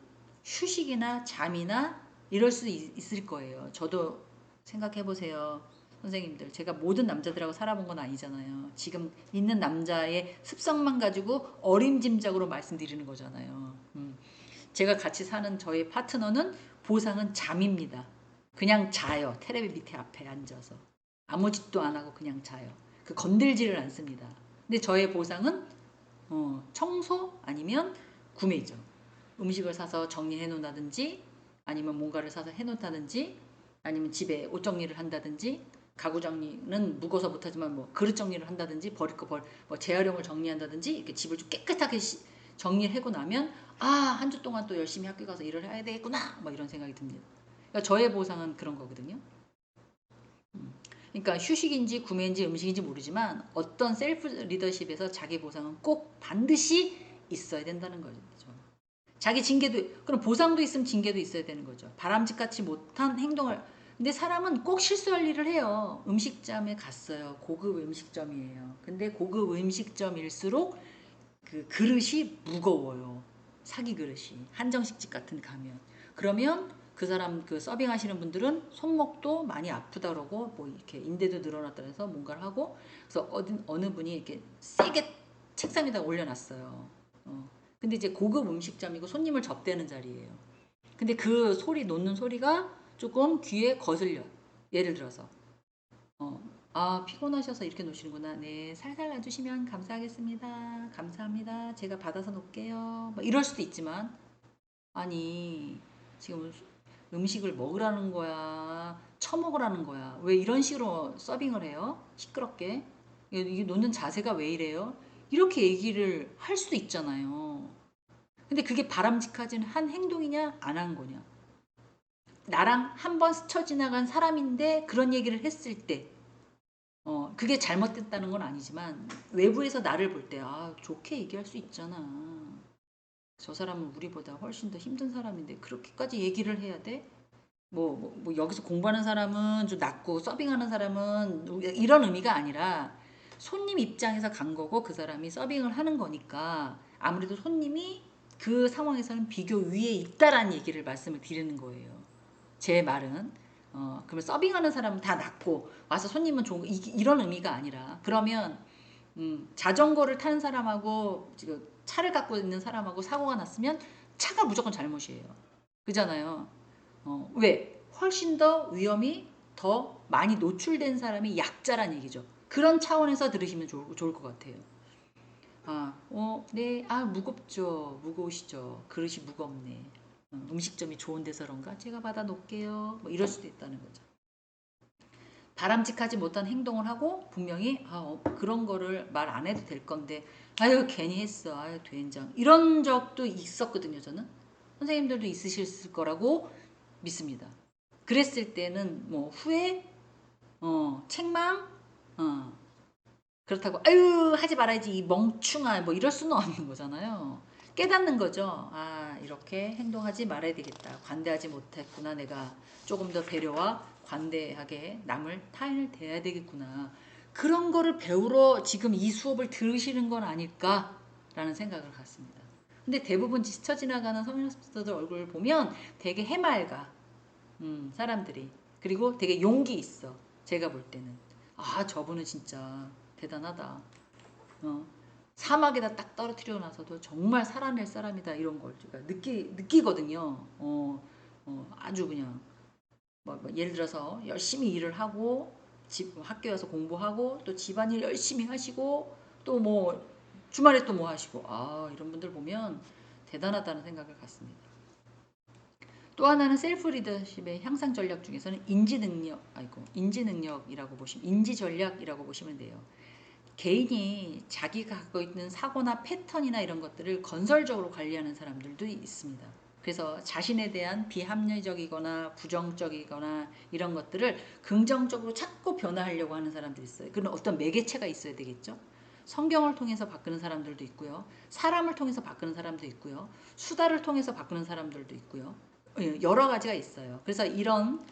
휴식이나 잠이나 이럴 수 있을 거예요. 저도 생각해 보세요. 선생님들, 제가 모든 남자들하고 살아본 건 아니잖아요. 지금 있는 남자의 습성만 가지고 어림짐작으로 말씀드리는 거잖아요. 제가 같이 사는 저의 파트너는 보상은 잠입니다. 그냥 자요. 테레비 밑에 앞에 앉아서. 아무 짓도 안 하고 그냥 자요. 그 건들지를 않습니다. 근데 저의 보상은 청소 아니면 구매죠. 음식을 사서 정리해 놓는다든지 아니면 뭔가를 사서 해 놓다든지 아니면 집에 옷 정리를 한다든지 가구 정리는 무거워서 못하지만 뭐 그릇 정리를 한다든지 버릴 거 뭐 재활용을 정리한다든지 이렇게 집을 좀 깨끗하게 정리를 하고 나면 아, 한 주 동안 또 열심히 학교 가서 일을 해야 되겠구나 뭐 이런 생각이 듭니다. 그러니까 저의 보상은 그런 거거든요. 그러니까 휴식인지 구매인지 음식인지 모르지만 어떤 셀프 리더십에서 자기 보상은 꼭 반드시 있어야 된다는 거죠. 자기 징계도 그럼 보상도 있으면 징계도 있어야 되는 거죠. 바람직하지 못한 행동을 근데 사람은 꼭 실수할 일을 해요. 음식점에 갔어요. 고급 음식점이에요. 근데 고급 음식점일수록 그 그릇이 무거워요. 사기 그릇이 한정식집 같은 데 가면 그러면 그 사람 그 서빙하시는 분들은 손목도 많이 아프다 그러고 뭐 이렇게 인대도 늘어났다 해서 뭔가를 하고 그래서 어느 분이 이렇게 세게 책상 위에다 올려놨어요. 근데 이제 고급 음식점이고 손님을 접대하는 자리예요. 근데 그 소리 놓는 소리가 조금 귀에 거슬려. 예를 들어서 아, 피곤하셔서 이렇게 놓으시는구나. 네, 살살 놔주시면 감사하겠습니다. 감사합니다. 제가 받아서 놓을게요. 뭐 이럴 수도 있지만, 아니, 지금 음식을 먹으라는 거야? 처먹으라는 거야? 왜 이런 식으로 서빙을 해요? 시끄럽게. 이게 놓는 자세가 왜 이래요? 이렇게 얘기를 할 수도 있잖아요. 근데 그게 바람직하진 한 행동이냐, 안 한 거냐. 나랑 한 번 스쳐 지나간 사람인데 그런 얘기를 했을 때, 그게 잘못됐다는 건 아니지만 외부에서 나를 볼 때, 아, 좋게 얘기할 수 있잖아. 저 사람은 우리보다 훨씬 더 힘든 사람인데 그렇게까지 얘기를 해야 돼? 뭐 여기서 공부하는 사람은 좀 낫고 서빙하는 사람은 이런 의미가 아니라 손님 입장에서 간 거고 그 사람이 서빙을 하는 거니까 아무래도 손님이 그 상황에서는 비교 위에 있다라는 얘기를 말씀을 드리는 거예요. 제 말은 그러면 서빙하는 사람은 다 낫고 와서 손님은 좋은 거 이런 의미가 아니라 그러면 자전거를 타는 사람하고 지금 차를 갖고 있는 사람하고 사고가 났으면 차가 무조건 잘못이에요. 그잖아요. 왜? 훨씬 더 위험이 더 많이 노출된 사람이 약자란 얘기죠. 그런 차원에서 들으시면 좋을 것 같아요. 아, 네, 아, 무겁죠. 무거우시죠. 그릇이 무겁네. 음식점이 좋은 데서 그런가? 제가 받아 놓을게요. 뭐 이럴 수도 있다는 거죠. 바람직하지 못한 행동을 하고 분명히 그런 거를 말 안 해도 될 건데 아유 괜히 했어. 아유 된장. 이런 적도 있었거든요. 저는. 선생님들도 있으실 거라고 믿습니다. 그랬을 때는 뭐 후회, 책망, 어, 그렇다고 아유 하지 말아야지 이 멍충아 뭐 이럴 수는 없는 거잖아요. 깨닫는 거죠. 아 이렇게 행동하지 말아야 되겠다. 관대하지 못했구나 내가 조금 더 배려와 관대하게 남을 타인을 대해야 되겠구나. 그런 거를 배우러 지금 이 수업을 들으시는 건 아닐까라는 생각을 갖습니다. 근데 대부분 지쳐 지나가는 성인학습자들 얼굴을 보면 되게 해맑아. 사람들이. 그리고 되게 용기 있어. 제가 볼 때는. 아, 저분은 진짜 대단하다. 어, 사막에다 딱 떨어뜨려 놔서도 정말 살아낼 사람이다. 이런 걸 제가 느끼거든요. 아주 그냥. 뭐 예를 들어서 열심히 일을 하고, 학교에 와서 공부하고, 또 집안일 열심히 하시고, 또 뭐, 주말에 또 뭐 하시고, 아, 이런 분들 보면 대단하다는 생각을 갖습니다. 또 하나는 셀프 리더십의 향상 전략 중에서는 인지 능력이라고 보시면, 인지 전략이라고 보시면 돼요. 개인이 자기가 갖고 있는 사고나 패턴이나 이런 것들을 건설적으로 관리하는 사람들도 있습니다. 그래서 자신에 대한 비합리적이거나 부정적이거나 이런 것들을 긍정적으로 자꾸 변화하려고 하는 사람들이 있어요. 그런 어떤 매개체가 있어야 되겠죠. 성경을 통해서 바꾸는 사람들도 있고요. 사람을 통해서 바꾸는 사람도 있고요. 수다를 통해서 바꾸는 사람들도 있고요. 여러 가지가 있어요. 그래서 이런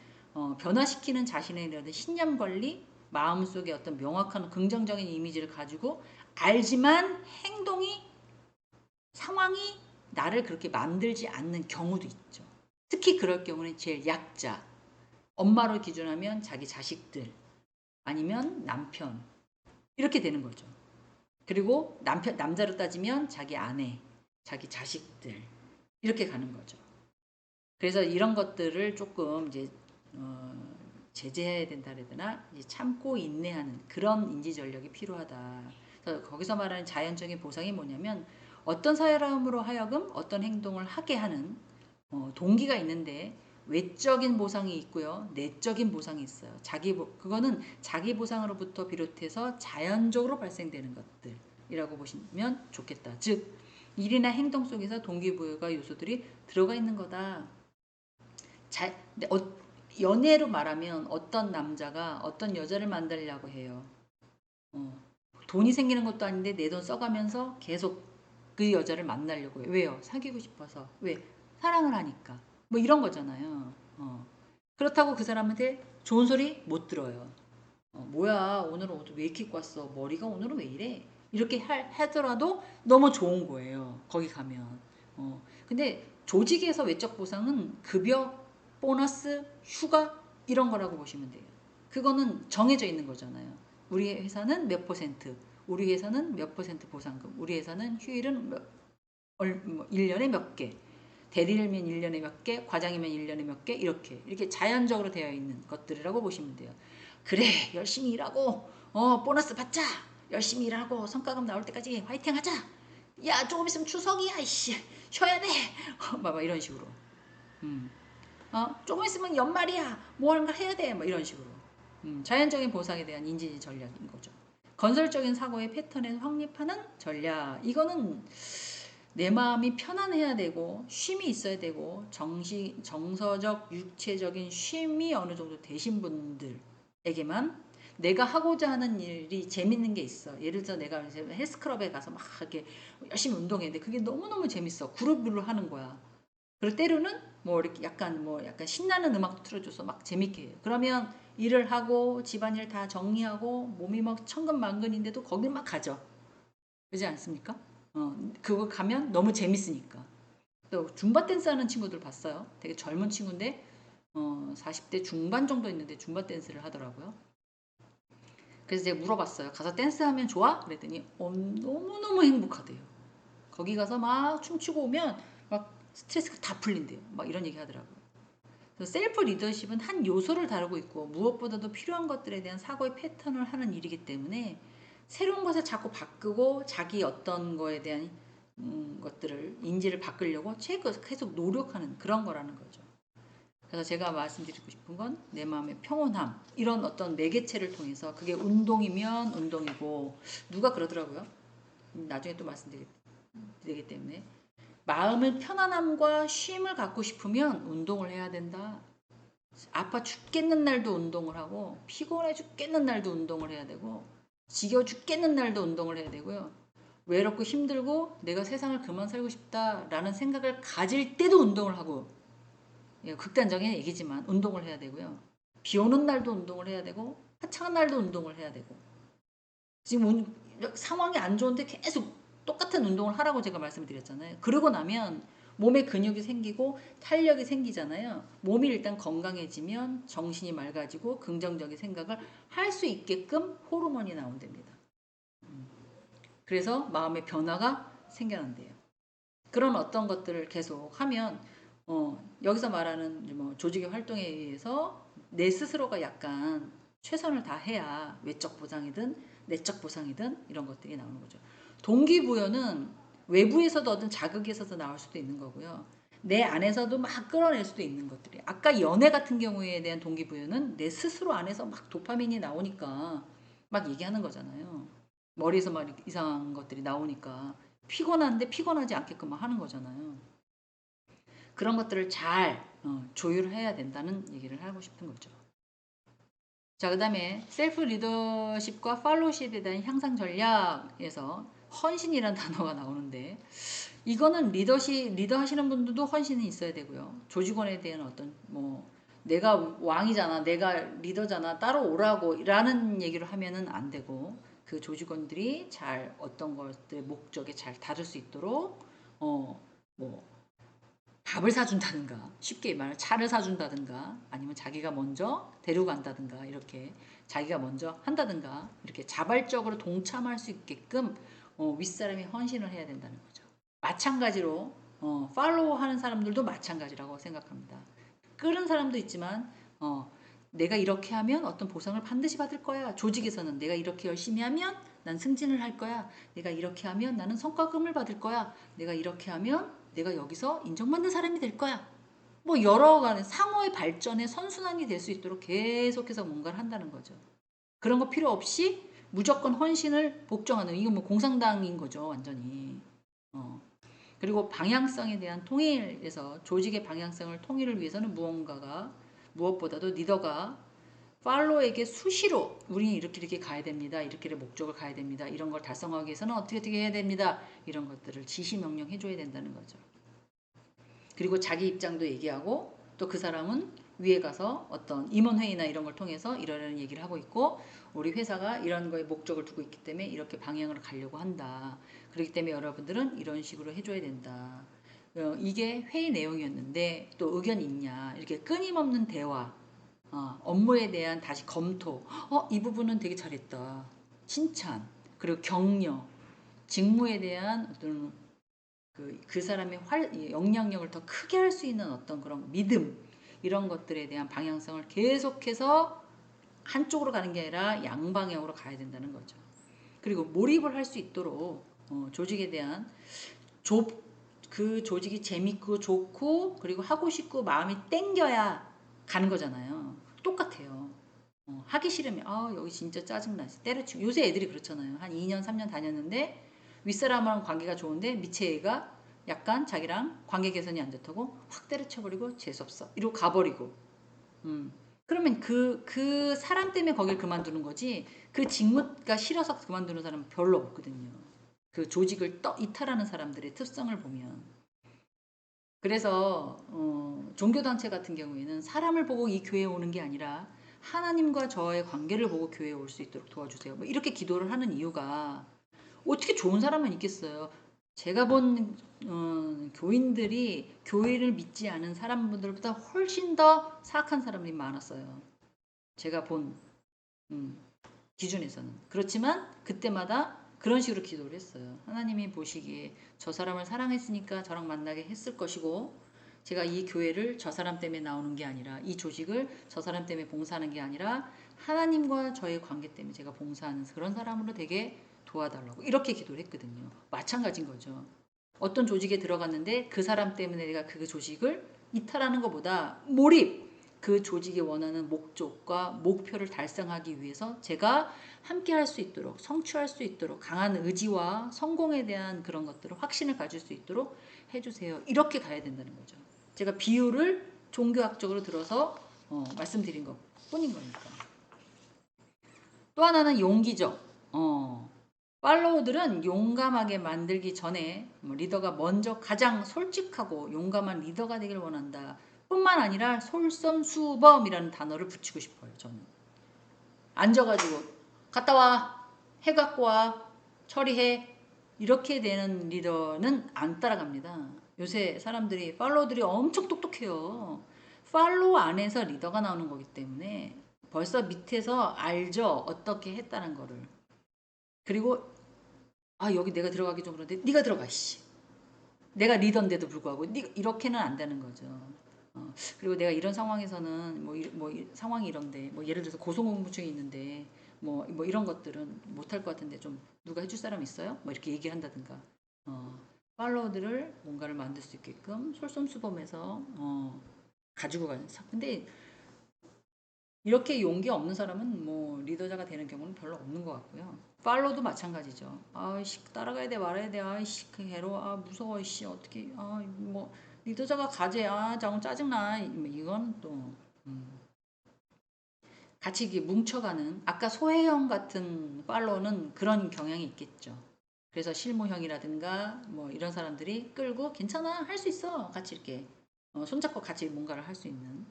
변화시키는 자신에 대한 신념 관리, 마음속에 어떤 명확한 긍정적인 이미지를 가지고 알지만 행동이 상황이 나를 그렇게 만들지 않는 경우도 있죠. 특히 그럴 경우는 제일 약자, 엄마로 기준하면 자기 자식들 아니면 남편 이렇게 되는 거죠. 그리고 남자로 따지면 자기 아내, 자기 자식들 이렇게 가는 거죠. 그래서 이런 것들을 조금 이제 제재해야 된다 그래야 되나? 참고 인내하는 그런 인지 전력이 필요하다. 그래서 거기서 말하는 자연적인 보상이 뭐냐면 어떤 사람으로 하여금 어떤 행동을 하게 하는 동기가 있는데 외적인 보상이 있고요. 내적인 보상이 있어요. 그거는 자기 보상으로부터 비롯해서 자연적으로 발생되는 것들이라고 보시면 좋겠다. 즉 일이나 행동 속에서 동기부여가 요소들이 들어가 있는 거다. 연애로 말하면 어떤 남자가 어떤 여자를 만들려고 해요. 돈이 생기는 것도 아닌데 내 돈 써가면서 계속 그 여자를 만나려고 해요. 왜요? 사귀고 싶어서. 왜? 사랑을 하니까. 뭐 이런 거잖아요. 그렇다고 그 사람한테 좋은 소리 못 들어요. 뭐야 오늘은 옷 왜 이렇게 입고 왔어? 머리가 오늘은 왜 이래? 이렇게 하더라도 너무 좋은 거예요. 거기 가면. 근데 조직에서 외적 보상은 급여, 보너스, 휴가 이런 거라고 보시면 돼요. 그거는 정해져 있는 거잖아요. 우리 회사는 몇 퍼센트, 우리 회사는 몇 퍼센트 보상금, 우리 회사는 휴일은 1년에 몇 개, 대리면 1년에 몇 개, 과장이면 1년에 몇 개, 이렇게 자연적으로 되어 있는 것들이라고 보시면 돼요. 그래, 열심히 일하고, 보너스 받자! 열심히 일하고, 성과금 나올 때까지 화이팅 하자! 야, 조금 있으면 추석이야, 이씨! 쉬어야 돼! 막 이런 식으로. 조금 있으면 연말이야! 뭔가 해야 돼! 뭐 이런 식으로. 자연적인 보상에 대한 인지 전략인 거죠. 건설적인 사고의 패턴에 확립하는 전략. 이거는 내 마음이 편안해야 되고 쉼이 있어야 되고 정서적 육체적인 쉼이 어느 정도 되신 분들에게만 내가 하고자 하는 일이 재밌는 게 있어. 예를 들어 내가 이제 헬스클럽에 가서 막 이렇게 열심히 운동했는데 그게 너무너무 재밌어. 그룹으로 하는 거야. 그리고 때로는 뭐 이렇게 약간 신나는 음악도 틀어줘서 막 재밌게 해요. 그러면 일을 하고 집안일 다 정리하고 몸이 막 천근만근인데도 거길 막 가죠. 그렇지 않습니까? 그거 가면 너무 재밌으니까. 또 줌바 댄스 하는 친구들 봤어요. 되게 젊은 친구인데 40대 중반 정도 있는데 줌바 댄스를 하더라고요. 그래서 제가 물어봤어요. 가서 댄스하면 좋아? 그랬더니 너무너무 행복하대요. 거기 가서 막 춤추고 오면 막 스트레스가 다 풀린대요. 막 이런 얘기 하더라고요. 그래서 셀프 리더십은 한 요소를 다루고 있고 무엇보다도 필요한 것들에 대한 사고의 패턴을 하는 일이기 때문에 새로운 것을 자꾸 바꾸고 자기 어떤 거에 대한 것들을 인지를 바꾸려고 계속 노력하는 그런 거라는 거죠. 그래서 제가 말씀드리고 싶은 건 내 마음의 평온함 이런 어떤 매개체를 통해서 그게 운동이면 운동이고 누가 그러더라고요. 나중에 또 말씀드리기 때문에 마음의 편안함과 쉼을 갖고 싶으면 운동을 해야 된다. 아파 죽겠는 날도 운동을 하고 피곤해 죽겠는 날도 운동을 해야 되고 지겨워 죽겠는 날도 운동을 해야 되고요. 외롭고 힘들고 내가 세상을 그만 살고 싶다라는 생각을 가질 때도 운동을 하고 극단적인 얘기지만 운동을 해야 되고요. 비 오는 날도 운동을 해야 되고 화창한 날도 운동을 해야 되고 지금 상황이 안 좋은데 계속 똑같은 운동을 하라고 제가 말씀을 드렸잖아요. 그러고 나면 몸에 근육이 생기고 탄력이 생기잖아요. 몸이 일단 건강해지면 정신이 맑아지고 긍정적인 생각을 할 수 있게끔 호르몬이 나온답니다. 그래서 마음의 변화가 생겨난대요. 그런 어떤 것들을 계속 하면 여기서 말하는 뭐 조직의 활동에 의해서 내 스스로가 약간 최선을 다해야 외적 보상이든 내적 보상이든 이런 것들이 나오는 거죠. 동기부여는 외부에서도 얻은 자극에서도 나올 수도 있는 거고요. 내 안에서도 막 끌어낼 수도 있는 것들이. 아까 연애 같은 경우에 대한 동기부여는 내 스스로 안에서 막 도파민이 나오니까 막 얘기하는 거잖아요. 머리에서 막 이상한 것들이 나오니까 피곤한데 피곤하지 않게끔 막 하는 거잖아요. 그런 것들을 잘 조율해야 된다는 얘기를 하고 싶은 거죠. 자, 그 다음에 셀프 리더십과 팔로우십에 대한 향상 전략에서 헌신이라는 단어가 나오는데 이거는 리더 하시는 분들도 헌신이 있어야 되고요. 조직원에 대한 어떤 뭐 내가 왕이잖아, 내가 리더잖아, 따라오라고 라는 얘기를 하면은 안 되고 그 조직원들이 잘 어떤 것들 목적에 잘 다룰 수 있도록 뭐 밥을 사준다든가, 쉽게 말해 차를 사준다든가, 아니면 자기가 먼저 데려간다든가, 이렇게 자기가 먼저 한다든가, 이렇게 자발적으로 동참할 수 있게끔 윗사람이 헌신을 해야 된다는 거죠. 마찬가지로 팔로우 하는 사람들도 마찬가지라고 생각합니다. 끄는 사람도 있지만 내가 이렇게 하면 어떤 보상을 반드시 받을 거야. 조직에서는 내가 이렇게 열심히 하면 난 승진을 할 거야. 내가 이렇게 하면 나는 성과금을 받을 거야. 내가 이렇게 하면 내가 여기서 인정받는 사람이 될 거야. 뭐 여러 가지 상호의 발전에 선순환이 될 수 있도록 계속해서 뭔가를 한다는 거죠. 그런 거 필요 없이 무조건 헌신을 복종하는, 이건 뭐 공산당인 거죠, 완전히. 그리고 방향성에 대한 통일에서, 조직의 방향성을 통일을 위해서는 무언가가, 무엇보다도 리더가 팔로에게 수시로 우리 이렇게 가야 됩니다. 이렇게 목적을 가야 됩니다. 이런 걸 달성하기 위해서는 어떻게 해야 됩니다. 이런 것들을 지시 명령해 줘야 된다는 거죠. 그리고 자기 입장도 얘기하고, 또 그 사람은 위에 가서 어떤 임원회의나 이런 걸 통해서 이러려는 얘기를 하고 있고, 우리 회사가 이런 거에 목적을 두고 있기 때문에 이렇게 방향을 가려고 한다. 그렇기 때문에 여러분들은 이런 식으로 해줘야 된다. 이게 회의 내용이었는데 또 의견 있냐, 이렇게 끊임없는 대화, 업무에 대한 다시 검토, 이 부분은 되게 잘했다, 칭찬, 그리고 격려, 직무에 대한 어떤 그 사람의 영향력을 더 크게 할 수 있는 어떤 그런 믿음, 이런 것들에 대한 방향성을 계속해서 한쪽으로 가는 게 아니라 양방향으로 가야 된다는 거죠. 그리고 몰입을 할 수 있도록 조직에 대한 그 조직이 재밌고 좋고 그리고 하고 싶고 마음이 땡겨야 가는 거잖아요. 똑같아요. 하기 싫으면 여기 진짜 짜증나 때려치고, 요새 애들이 그렇잖아요. 한 2년 3년 다녔는데 윗사람이랑 관계가 좋은데 밑에 애가 약간 자기랑 관계 개선이 안 좋다고 확 때려쳐버리고 재수없어 이러고 가버리고. 그러면 그 사람 때문에 거길 그만두는 거지, 그 직무가 싫어서 그만두는 사람은 별로 없거든요. 그 조직을 이탈하는 사람들의 특성을 보면. 그래서 종교단체 같은 경우에는 사람을 보고 이 교회에 오는 게 아니라 하나님과 저의 관계를 보고 교회에 올 수 있도록 도와주세요. 뭐 이렇게 기도를 하는 이유가, 어떻게 좋은 사람만 있겠어요. 제가 본 교인들이 교회를 믿지 않은 사람들보다 훨씬 더 사악한 사람이 많았어요. 제가 본 기준에서는. 그렇지만 그때마다 그런 식으로 기도를 했어요. 하나님이 보시기에 저 사람을 사랑했으니까 저랑 만나게 했을 것이고, 제가 이 교회를 저 사람 때문에 나오는 게 아니라, 이 조직을 저 사람 때문에 봉사하는 게 아니라 하나님과 저의 관계 때문에 제가 봉사하는 그런 사람으로 되게 도와달라고 이렇게 기도를 했거든요. 마찬가지인 거죠. 어떤 조직에 들어갔는데 그 사람 때문에 내가 그 조직을 이탈하는 것보다 몰입, 그 조직이 원하는 목적과 목표를 달성하기 위해서 제가 함께 할 수 있도록, 성취할 수 있도록 강한 의지와 성공에 대한 그런 것들을 확신을 가질 수 있도록 해주세요. 이렇게 가야 된다는 거죠. 제가 비유를 종교학적으로 들어서 말씀드린 것 뿐인 거니까. 또 하나는 용기죠. 팔로워들은 용감하게 만들기 전에 리더가 먼저 가장 솔직하고 용감한 리더가 되길 원한다. 뿐만 아니라 솔선수범이라는 단어를 붙이고 싶어요. 저는 앉아가지고 갔다 와, 해 갖고 와, 처리해, 이렇게 되는 리더는 안 따라갑니다. 요새 사람들이, 팔로워들이 엄청 똑똑해요. 팔로우 안에서 리더가 나오는 거기 때문에 벌써 밑에서 알죠, 어떻게 했다는 거를. 그리고 여기 내가 들어가기 좀 그런데 네가 들어가, 씨. 내가 리더인데도 불구하고 이렇게는 안 되는 거죠. 그리고 내가 이런 상황에서는 상황이 이런데, 뭐 예를 들어서 고소공포증이 있는데 뭐 이런 것들은 못할 것 같은데 좀 누가 해줄 사람 있어요? 뭐 이렇게 얘기를 한다든가. 팔로워들을 뭔가를 만들 수 있게끔 솔선수범해서 가지고 가는. 근데 이렇게 용기 없는 사람은 뭐 리더자가 되는 경우는 별로 없는 것 같고요. 팔로도 마찬가지죠. 아이씨, 따라가야 돼 말아야 돼. 아이씨, 그 괴로워. 무서워. 씨, 어떻게. 뭐 리더자가 가재. 자꾸 짜증나. 뭐 이건 또 같이 이렇게 뭉쳐가는, 아까 소혜영 같은 팔로는 그런 경향이 있겠죠. 그래서 실무형이라든가 뭐 이런 사람들이 끌고 괜찮아, 할 수 있어, 같이 이렇게 손잡고 같이 뭔가를 할 수 있는.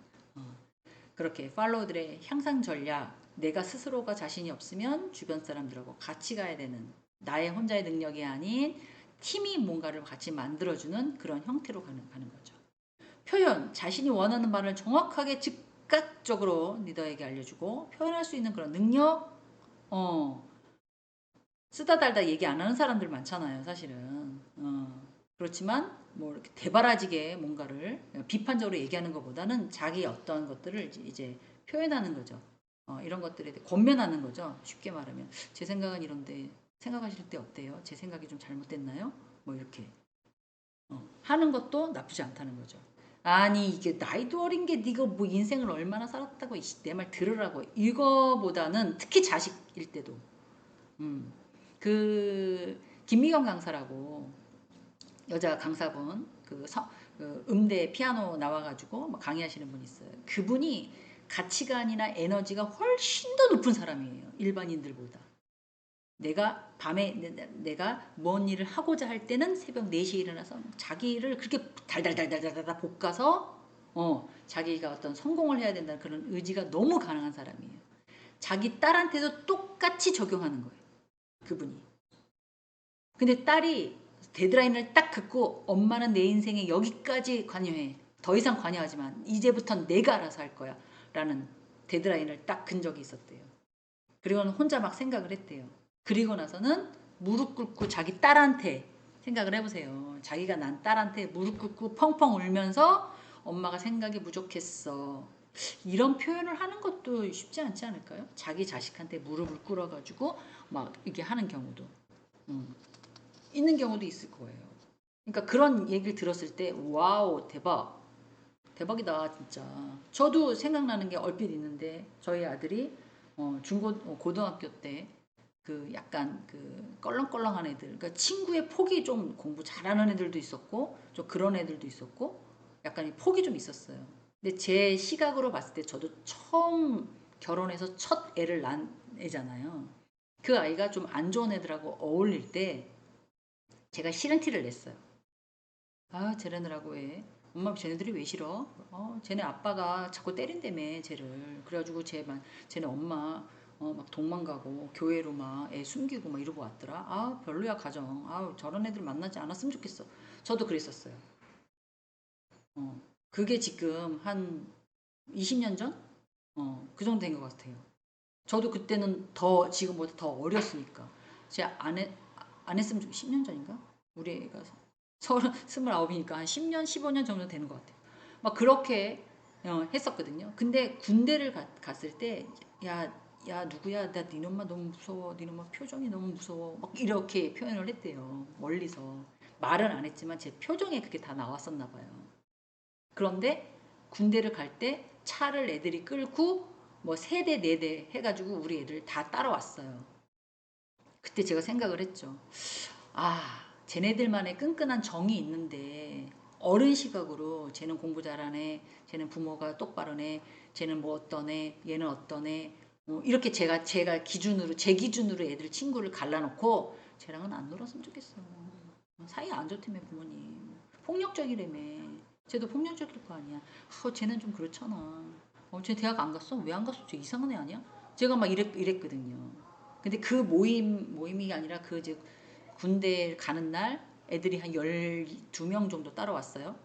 그렇게 팔로워들의 향상 전략, 내가 스스로가 자신이 없으면 주변 사람들하고 같이 가야 되는, 나의 혼자의 능력이 아닌 팀이 뭔가를 같이 만들어주는 그런 형태로 가는 거죠. 표현, 자신이 원하는 말을 정확하게 즉각적으로 리더에게 알려주고 표현할 수 있는 그런 능력, 쓰다 달다 얘기 안 하는 사람들 많잖아요, 사실은. 그렇지만 뭐 이렇게 대바라지게 뭔가를 비판적으로 얘기하는 것보다는 자기 어떤 것들을 이제 표현하는 거죠. 이런 것들에 대해 권면하는 거죠. 쉽게 말하면 제 생각은 이런데 생각하실 때 어때요? 제 생각이 좀 잘못됐나요? 뭐 이렇게 하는 것도 나쁘지 않다는 거죠. 아니 이게 나이도 어린 게 네가 뭐 인생을 얼마나 살았다고 내 말 들으라고 이거보다는 특히 자식일 때도 음, 그 김미경 강사라고 여자 강사분 그 음대 피아노 나와가지고 막 강의하시는 분이 있어요. 그분이 가치관이나 에너지가 훨씬 더 높은 사람이에요. 일반인들보다. 내가 밤에 내가 뭔 일을 하고자 할 때는 새벽 4시에 일어나서 자기를 그렇게 달달달달달달 볶아서 자기가 어떤 성공을 해야 된다는 그런 의지가 너무 강한 사람이에요. 자기 딸한테도 똑같이 적용하는 거예요. 그분이. 근데 딸이 데드라인을 딱 긋고 엄마는 내 인생에 여기까지 관여해. 더 이상 관여하지만 이제부턴 내가 알아서 할 거야. 라는 데드라인을 딱 근 적이 있었대요. 그리고는 혼자 막 생각을 했대요. 그리고 나서는 무릎 꿇고 자기 딸한테 생각을 해보세요. 자기가 난 딸한테 무릎 꿇고 펑펑 울면서 엄마가 생각이 부족했어. 이런 표현을 하는 것도 쉽지 않지 않을까요? 자기 자식한테 무릎을 꿇어가지고 막 이렇게 하는 경우도. 있는 경우도 있을 거예요. 그러니까 그런 얘기를 들었을 때 와우 대박 대박이다 진짜. 저도 생각나는 게 얼핏 있는데 저희 아들이 고등학교 때 그 약간 그 껄렁껄렁한 애들 그러니까 친구의 폭이 좀 공부 잘하는 애들도 있었고 좀 그런 애들도 있었고 약간 폭이 좀 있었어요. 근데 제 시각으로 봤을 때 저도 처음 결혼해서 첫 애를 낳은 애잖아요. 그 아이가 좀 안 좋은 애들하고 어울릴 때 제가 싫은 티를 냈어요. 아, 쟤네들하고 왜? 엄마, 쟤네들이 왜 싫어? 쟤네 아빠가 자꾸 때린다며, 쟤를. 그래가지고 쟤네 엄마, 막 도망가고, 교회로 막 애 숨기고 막 이러고 왔더라. 아, 별로야, 가정. 아, 저런 애들 만나지 않았으면 좋겠어. 저도 그랬었어요. 그게 지금 한 20년 전? 그 정도 된 것 같아요. 저도 그때는 지금보다 더 어렸으니까. 안 했으면 10년 전인가? 우리 애가 스물아홉이니까 한 10년, 15년 정도 되는 것 같아요. 막 그렇게 했었거든요. 근데 군대를 갔을 때, 야, 야, 누구야? 나 니네 엄마 너무 무서워. 니네 엄마 표정이 너무 무서워. 막 이렇게 표현을 했대요. 멀리서. 말은 안 했지만 제 표정에 그게 다 나왔었나 봐요. 그런데 군대를 갈 때 차를 애들이 끌고 뭐 3대, 4대 해가지고 우리 애들 다 따라왔어요. 그때 제가 생각을 했죠. 아, 쟤네들만의 끈끈한 정이 있는데 어른 시각으로 쟤는 공부 잘하네, 쟤는 부모가 똑바르네, 쟤는 뭐 어떤 애, 얘는 어떤 애, 이렇게 제가 기준으로 제 기준으로 애들 친구를 갈라놓고 쟤랑은 안 놀았으면 좋겠어. 사이 안 좋다며 부모님. 폭력적이라며. 쟤도 폭력적일 거 아니야. 쟤는 좀 그렇잖아. 쟤 대학 안 갔어? 왜 안 갔어? 쟤 이상한 애 아니야? 제가 막 이랬거든요. 근데 그 모임이 아니라 그 이제 군대 가는 날 애들이 한 12명 정도 따라왔어요.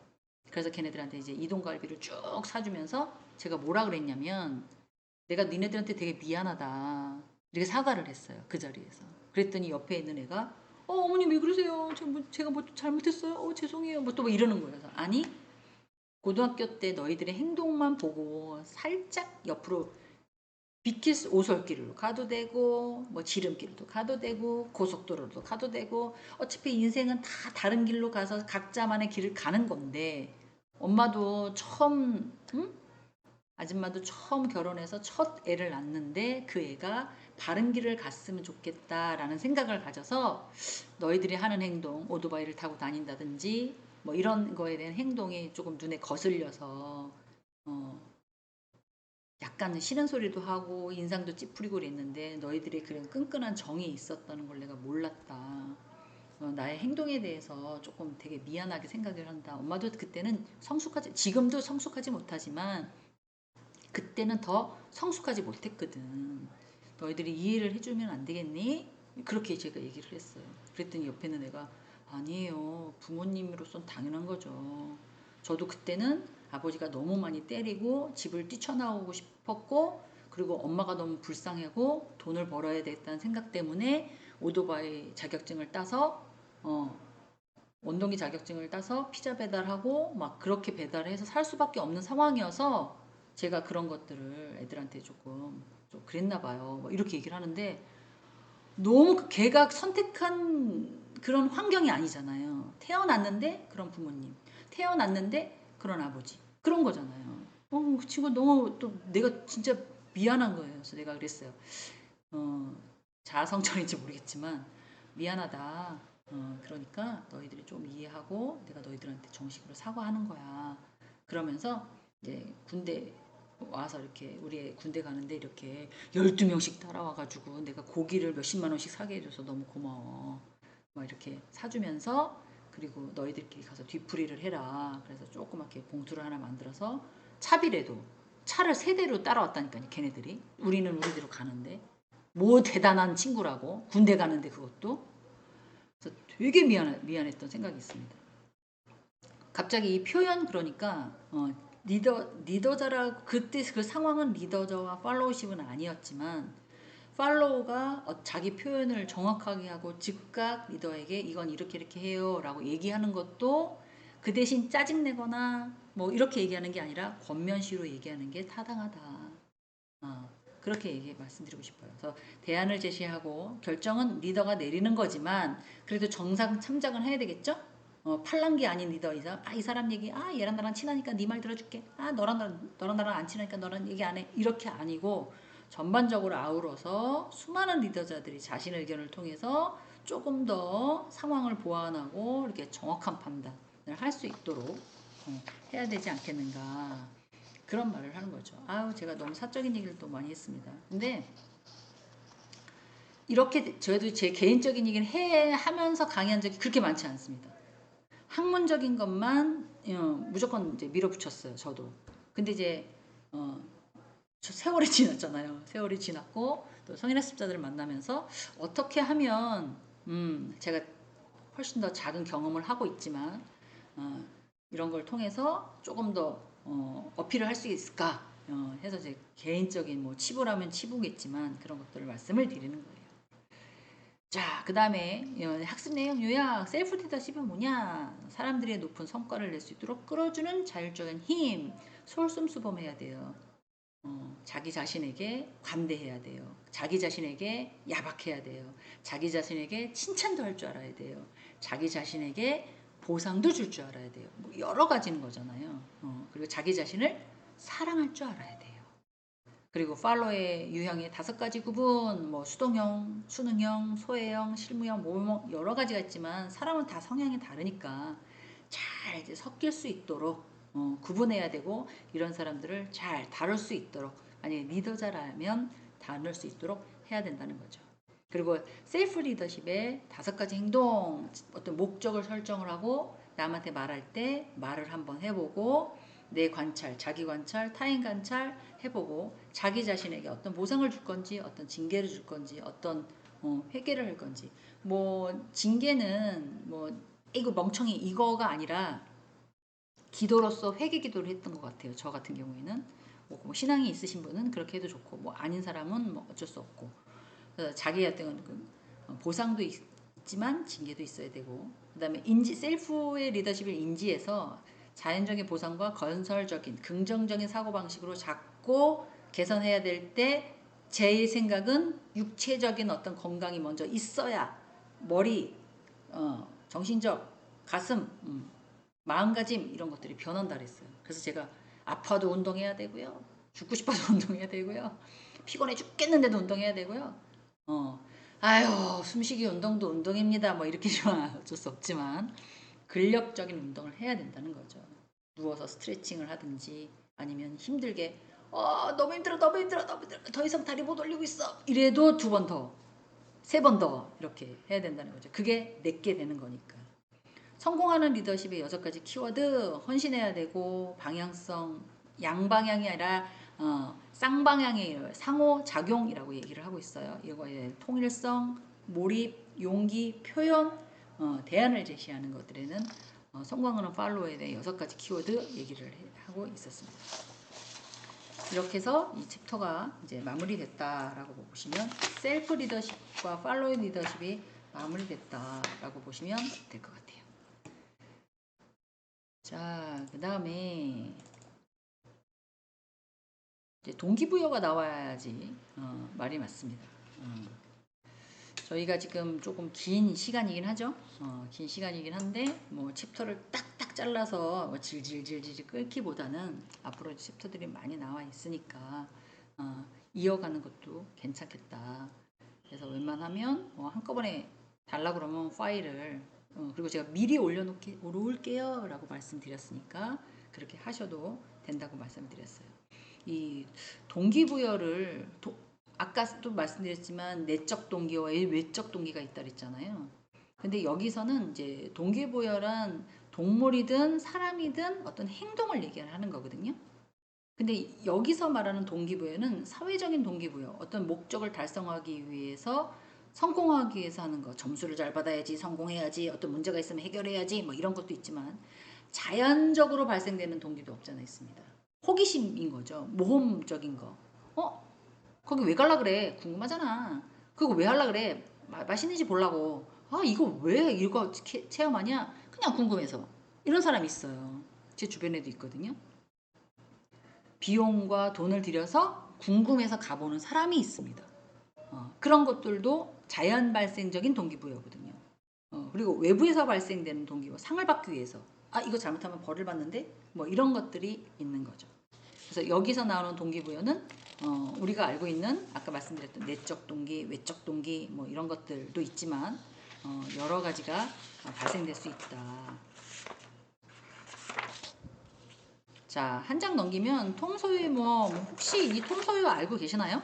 그래서 걔네들한테 이제 이동갈비를 쭉 사주면서 제가 뭐라 그랬냐면 내가 니네들한테 되게 미안하다. 이렇게 사과를 했어요. 그 자리에서. 그랬더니 옆에 있는 애가 어머님 왜 그러세요? 제가 뭐 잘못했어요? 죄송해요. 뭐 또 뭐 이러는 거예요. 그래서 아니 고등학교 때 너희들의 행동만 보고 살짝 옆으로 BTS 오솔길로 가도 되고 뭐 지름길도 가도 되고 고속도로도 가도 되고 어차피 인생은 다 다른 길로 가서 각자만의 길을 가는 건데 엄마도 처음 아줌마도 처음 결혼해서 첫 애를 낳는데 그 애가 바른 길을 갔으면 좋겠다라는 생각을 가져서 너희들이 하는 행동 오토바이를 타고 다닌다든지 뭐 이런 거에 대한 행동이 조금 눈에 거슬려서 어, 약간 싫은 소리도 하고 인상도 찌푸리고 그랬는데 너희들이 그런 끈끈한 정이 있었다는 걸 내가 몰랐다. 나의 행동에 대해서 조금 되게 미안하게 생각을 한다. 엄마도 그때는 지금도 성숙하지 못하지만 그때는 더 성숙하지 못했거든. 너희들이 이해를 해주면 안 되겠니? 그렇게 제가 얘기를 했어요. 그랬더니 옆에 있는 애가 아니에요. 부모님으로선 당연한 거죠. 저도 그때는 아버지가 너무 많이 때리고 집을 뛰쳐나오고 싶었고 그리고 엄마가 너무 불쌍하고 돈을 벌어야 되겠다는 생각 때문에 오토바이 자격증을 따서 어, 원동기 자격증을 따서 피자 배달하고 막 그렇게 배달해서 살 수밖에 없는 상황이어서 제가 그런 것들을 애들한테 조금 좀 그랬나 봐요. 뭐 이렇게 얘기를 하는데 너무 걔가 선택한 그런 환경이 아니잖아요. 태어났는데 그런 부모님, 태어났는데 그런 아버지, 그런 거잖아요. 그 친구 너무 또 내가 진짜 미안한 거예요. 그래서 내가 그랬어요. 어, 자아성찰인지 모르겠지만 미안하다. 그러니까 너희들이 좀 이해하고 내가 너희들한테 정식으로 사과하는 거야. 그러면서 이제 군대 와서 이렇게 우리 군대 가는데 이렇게 12명씩 따라와가지고 내가 고기를 몇십만 원씩 사게 해줘서 너무 고마워. 막 이렇게 사주면서 그리고 너희들끼리 가서 뒤풀이를 해라. 그래서 조그맣게 봉투를 하나 만들어서 차비래도 차를 세 대로 따라왔다니까요. 걔네들이. 우리는 우리대로 가는데. 뭐 대단한 친구라고. 군대 가는데 그것도. 그래서 되게 미안했던 생각이 있습니다. 갑자기 이 표현 그러니까 리더자라고 그때 그 상황은 리더저와 팔로우십은 아니었지만 팔로우가 자기 표현을 정확하게 하고 즉각 리더에게 이건 이렇게 이렇게 해요 라고 얘기하는 것도 그 대신 짜증내거나 뭐 이렇게 얘기하는 게 아니라 권면시로 얘기하는 게 타당하다. 그렇게 말씀드리고 싶어요. 그래서 대안을 제시하고 결정은 리더가 내리는 거지만 그래도 정상 참작은 해야 되겠죠? 팔랑귀 아닌 리더 이상 이 사람 얘기 얘랑 나랑 친하니까 네 말 들어줄게. 너랑 나랑 안 친하니까 너랑 얘기 안 해. 이렇게 아니고 전반적으로 아우러서 수많은 리더자들이 자신의 의견을 통해서 조금 더 상황을 보완하고 이렇게 정확한 판단을 할 수 있도록 해야 되지 않겠는가. 그런 말을 하는 거죠. 제가 너무 사적인 얘기를 또 많이 했습니다. 근데 이렇게 저도 제 개인적인 얘기를 하면서 강의한 적이 그렇게 많지 않습니다. 학문적인 것만 무조건 이제 밀어붙였어요. 저도. 근데 이제 세월이 지났잖아요. 세월이 지났고 또 성인학습자들을 만나면서 어떻게 하면 제가 훨씬 더 작은 경험을 하고 있지만 이런 걸 통해서 조금 더 어필을 할 수 있을까 해서 제 개인적인 뭐 치부라면 치부겠지만 그런 것들을 말씀을 드리는 거예요. 자, 그 다음에 학습 내용 요약, 셀프 리더십은 뭐냐? 사람들의 높은 성과를 낼 수 있도록 끌어주는 자율적인 힘, 솔선수범해야 돼요. 자기 자신에게 관대해야 돼요. 자기 자신에게 야박해야 돼요. 자기 자신에게 칭찬도 할 줄 알아야 돼요. 자기 자신에게 보상도 줄 줄 알아야 돼요. 뭐 여러 가지는 거잖아요. 그리고 자기 자신을 사랑할 줄 알아야 돼요. 그리고 팔로의 유형의 5가지 구분, 뭐 수동형, 수능형, 소외형, 실무형, 모범형 여러 가지가 있지만 사람은 다 성향이 다르니까 잘 이제 섞일 수 있도록 구분해야 되고 이런 사람들을 잘 다룰 수 있도록 만약에 리더자라면 다룰 수 있도록 해야 된다는 거죠. 그리고 셀프 리더십의 5가지 행동, 어떤 목적을 설정을 하고 남한테 말할 때 말을 한번 해보고 내 관찰, 자기 관찰, 타인 관찰 해보고 자기 자신에게 어떤 보상을 줄 건지 어떤 징계를 줄 건지 어떤 회개를 할 건지 뭐 징계는 뭐 이거 멍청이 이거가 아니라 기도로서 회개 기도를 했던 것 같아요. 저 같은 경우에는 뭐 신앙이 있으신 분은 그렇게 해도 좋고 뭐 아닌 사람은 뭐 어쩔 수 없고 자기 같은 그 보상도 있지만 징계도 있어야 되고 그다음에 셀프의 리더십을 인지해서 자연적인 보상과 건설적인 긍정적인 사고방식으로 잡고 개선해야 될 때 제 생각은 육체적인 어떤 건강이 먼저 있어야 머리, 정신적, 가슴, 마음가짐 이런 것들이 변한다 그랬어요. 그래서 제가 아파도 운동해야 되고요. 죽고 싶어도 운동해야 되고요. 피곤해 죽겠는데도 운동해야 되고요. 숨쉬기 운동도 운동입니다. 뭐 이렇게지만 어쩔 수 없지만 근력적인 운동을 해야 된다는 거죠. 누워서 스트레칭을 하든지 아니면 힘들게 너무 힘들어 너무 힘들어 너무 힘들어 더 이상 다리 못 올리고 있어 이래도 2번 더, 3번 더 이렇게 해야 된다는 거죠. 그게 내게 되는 거니까. 성공하는 리더십의 6가지 키워드 헌신해야 되고 방향성 양방향이 아니라 쌍방향의 상호작용이라고 얘기를 하고 있어요. 이거에 통일성, 몰입, 용기, 표현 대안을 제시하는 것들에는 성공하는 팔로워에 대해 6가지 키워드 얘기를 하고 있었습니다. 이렇게 해서 이 챕터가 이제 마무리됐다라고 보시면 셀프 리더십과 팔로워 리더십이 마무리됐다라고 보시면 될 것 같아요. 자, 그 다음에 이제 동기부여가 나와야지 말이 맞습니다. 저희가 지금 조금 긴 시간이긴 하죠. 긴 시간이긴 한데 뭐 챕터를 딱딱 잘라서 뭐 질질질질 끓기보다는 앞으로 챕터들이 많이 나와 있으니까 이어가는 것도 괜찮겠다. 그래서 웬만하면 한꺼번에 달라 그러면 파일을 그리고 제가 미리 올려놓을게요 라고 말씀드렸으니까 그렇게 하셔도 된다고 말씀드렸어요. 이 동기부여를 아까도 말씀드렸지만 내적 동기와 외적 동기가 있다 그랬잖아요. 근데 여기서는 이제 동기부여란 동물이든 사람이든 어떤 행동을 얘기하는 거거든요. 근데 여기서 말하는 동기부여는 사회적인 동기부여, 어떤 목적을 달성하기 위해서 성공하기 위해서 하는 거, 점수를 잘 받아야지, 성공해야지, 어떤 문제가 있으면 해결해야지, 뭐 이런 것도 있지만 자연적으로 발생되는 동기도 없잖아 있습니다. 호기심인 거죠. 모험적인 거. 거기 왜 갈라 그래? 궁금하잖아. 그거 왜 할라 그래? 맛있는지 보려고. 이거 왜 이거 체험하냐? 그냥 궁금해서. 이런 사람이 있어요. 제 주변에도 있거든요. 비용과 돈을 들여서 궁금해서 가보는 사람이 있습니다. 그런 것들도 자연 발생적인 동기부여거든요. 그리고 외부에서 발생되는 동기부여, 상을 받기 위해서. 이거 잘못하면 벌을 받는데? 뭐 이런 것들이 있는 거죠. 그래서 여기서 나오는 동기부여는 우리가 알고 있는 아까 말씀드렸던 내적 동기, 외적 동기 뭐 이런 것들도 있지만 여러 가지가 발생될 수 있다. 자, 한 장 넘기면 톰 소유 뭐 혹시 이 톰 소유 알고 계시나요?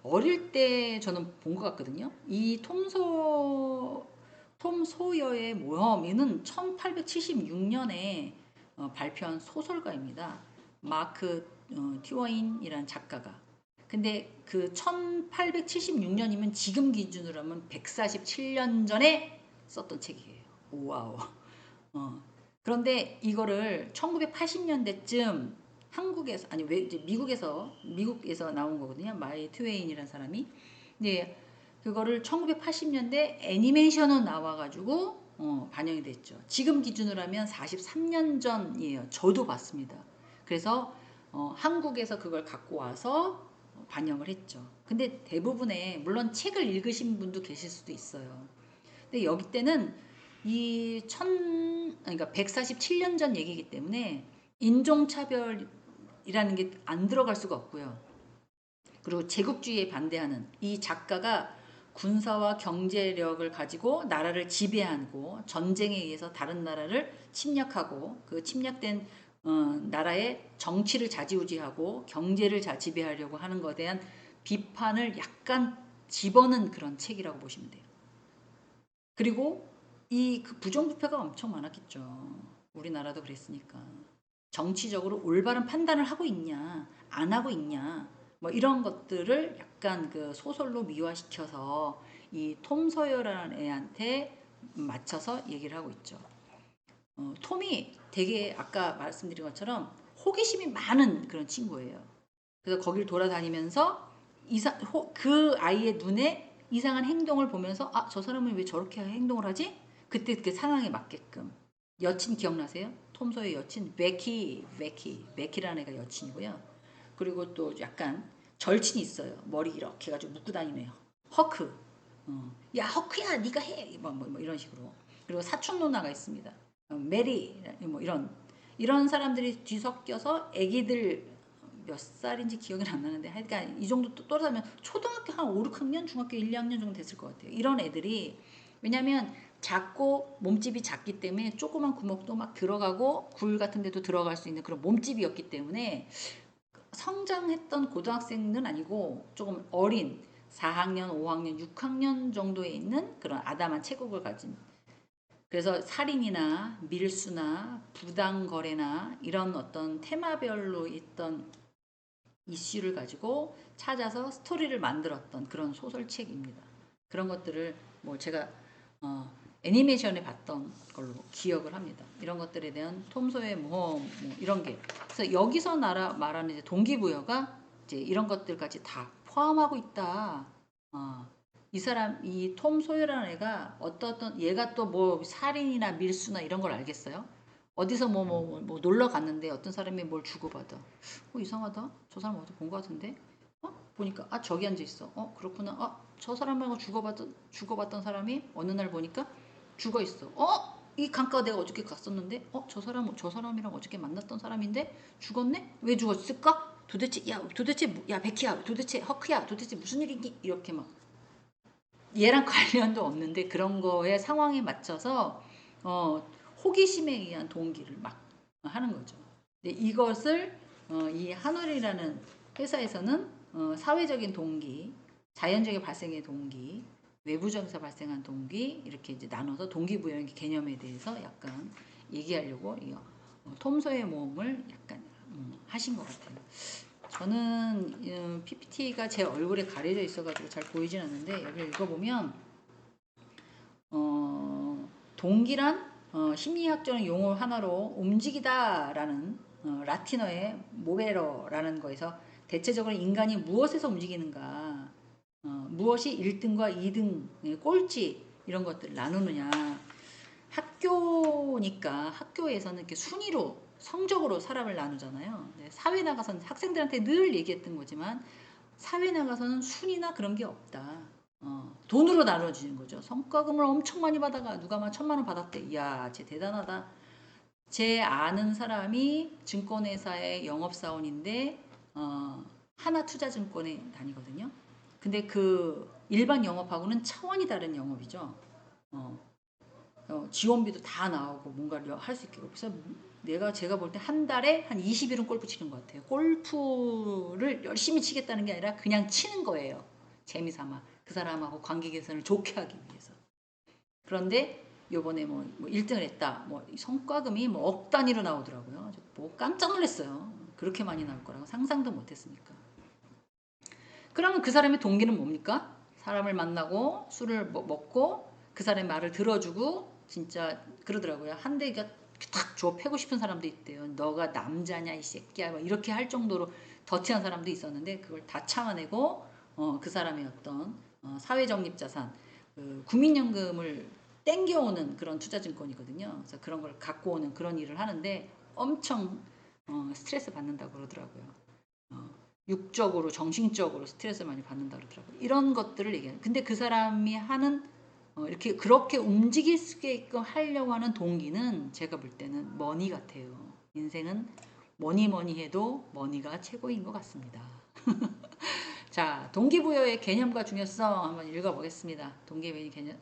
어릴 때 저는 본 것 같거든요. 이 톰 소여의 모험이는 1876년에 발표한 소설가입니다. 마크 튜어인이라는 작가가. 근데 그 1876년이면 지금 기준으로 하면 147년 전에 썼던 책이에요. 와우. 그런데 이거를 1980년대쯤 한국에서 아니 왜 이제 미국에서 나온 거거든요. 마이 트웨인이라는 사람이. 근데 그거를 1980년대 애니메이션으로 나와가지고 반영이 됐죠. 지금 기준으로 하면 43년 전이에요. 저도 봤습니다. 그래서 한국에서 그걸 갖고 와서 반영을 했죠. 근데 대부분의 물론 책을 읽으신 분도 계실 수도 있어요. 근데 여기 때는 그러니까 147년 전 얘기이기 때문에 인종차별이라는 게 안 들어갈 수가 없고요. 그리고 제국주의에 반대하는 이 작가가 군사와 경제력을 가지고 나라를 지배하고 전쟁에 의해서 다른 나라를 침략하고 그 침략된 나라의 정치를 좌지우지하고 경제를 지배하려고 하는 것에 대한 비판을 약간 집어넣은 그런 책이라고 보시면 돼요. 그리고 그 부정부패가 엄청 많았겠죠. 우리나라도 그랬으니까. 정치적으로 올바른 판단을 하고 있냐, 안 하고 있냐, 뭐 이런 것들을 약간 그 소설로 미화시켜서 이 톰 소여라는 애한테 맞춰서 얘기를 하고 있죠. 톰이 되게 아까 말씀드린 것처럼 호기심이 많은 그런 친구예요. 그래서 거기를 돌아다니면서 그 아이의 눈에 이상한 행동을 보면서 저 사람은 왜 저렇게 행동을 하지? 그때 그 상황에 맞게끔. 여친 기억나세요? 톰 소의 여친 베키라는 애가 여친이고요. 그리고 또 약간 절친이 있어요. 머리 이렇게 해가지고 묶고 다니네요. 허크. 야 허크야 네가 해. 뭐 이런 식으로. 그리고 사촌 누나가 있습니다. 메리 뭐 이런 사람들이 뒤섞여서 애기들 몇 살인지 기억이 안 나는데 하여간 이 정도 떨어지면 초등학교 한 5, 6학년, 중학교 1, 2학년 정도 됐을 것 같아요. 이런 애들이 왜냐면 작고 몸집이 작기 때문에 조그만 구멍도 막 들어가고 굴 같은 데도 들어갈 수 있는 그런 몸집이었기 때문에 성장했던 고등학생은 아니고 조금 어린 4학년, 5학년, 6학년 정도에 있는 그런 아담한 체격을 가진 그래서 살인이나 밀수나 부당거래나 이런 어떤 테마별로 있던 이슈를 가지고 찾아서 스토리를 만들었던 그런 소설책입니다. 그런 것들을 뭐 제가 애니메이션에 봤던 걸로 기억을 합니다. 이런 것들에 대한 톰 소의 모험 뭐 이런 게 그래서 여기서 말하는 이제 동기부여가 이제 이런 것들까지 다 포함하고 있다. 이 사람 이 톰 소여라는 애가 어떤 얘가 또 뭐 살인이나 밀수나 이런 걸 알겠어요? 어디서 뭐 놀러 갔는데 어떤 사람이 뭘 주고받아. 이상하다. 저 사람 어디 본 것 같은데? 보니까 저기 앉아 있어. 그렇구나. 저 사람하고 주고받던 사람이 어느 날 보니까 죽어 있어. 이 강가 내가 어저께 갔었는데 저 사람이랑 어저께 만났던 사람인데 죽었네? 왜 죽었을까? 야 베키야 도대체 허크야 도대체 무슨 일이니? 이렇게 막 얘랑 관련도 없는데 그런 거에 상황에 맞춰서 호기심에 의한 동기를 막 하는 거죠. 근데 이것을 이 한월이라는 회사에서는 사회적인 동기, 자연적인 발생의 동기, 외부적에서 발생한 동기 이렇게 이제 나눠서 동기부여 개념에 대해서 약간 얘기하려고 톰소의 모험을 약간 하신 것 같아요. 저는 PPT가 제 얼굴에 가려져 있어가지고 잘 보이진 않는데 여기를 읽어보면 동기란 심리학적인 용어 하나로 움직이다라는 라틴어의 모베러라는 거에서 대체적으로 인간이 무엇에서 움직이는가 무엇이 1등과 2등 꼴찌 이런 것들을 나누느냐 학교니까 학교에서는 이렇게 순위로 성적으로 사람을 나누잖아요. 사회 나가서는 학생들한테 늘 얘기했던 거지만 사회 나가서는 순위나 그런 게 없다. 돈으로 나눠지는 거죠. 성과금을 엄청 많이 받아가 누가 막 1,000만 원 받았대. 이야, 쟤 대단하다. 제 아는 사람이 증권회사의 영업사원인데 하나투자증권에 다니거든요. 근데 그 일반 영업하고는 차원이 다른 영업이죠. 지원비도 다 나오고 뭔가를 할 수 있게. 그래서 제가 볼 때 한 달에 한 20일은 골프 치는 것 같아요. 골프를 열심히 치겠다는 게 아니라 그냥 치는 거예요. 재미삼아. 그 사람하고 관계 개선을 좋게 하기 위해서. 그런데 요번에 뭐 1등을 했다. 뭐 성과금이 뭐 억 단위로 나오더라고요. 뭐 깜짝 놀랐어요. 그렇게 많이 나올 거라고 상상도 못 했으니까. 그러면 그 사람의 동기는 뭡니까? 사람을 만나고 술을 먹고 그 사람의 말을 들어주고 진짜 그러더라고요. 한 대가 탁 줘 패고 싶은 사람도 있대요. 너가 남자냐 이 새끼야 뭐 이렇게 할 정도로 더티한 사람도 있었는데 그걸 다 참아내고 그 사람의 어떤 사회적립자산 국민연금을 땡겨오는 그런 투자증권이거든요. 그래서 그런 걸 갖고 오는 그런 일을 하는데 엄청 스트레스 받는다고 그러더라고요. 육적으로 정신적으로 스트레스를 많이 받는다 그러더라고요. 이런 것들을 얘기해요. 근데 그 사람이 하는 이렇게 그렇게 움직일 수 있게끔 하려고 하는 동기는 제가 볼 때는 머니 같아요. 인생은 뭐니 해도 머니가 최고인 것 같습니다. 자, 동기부여의 개념과 중요성 한번 읽어보겠습니다. 동기부여의 개념.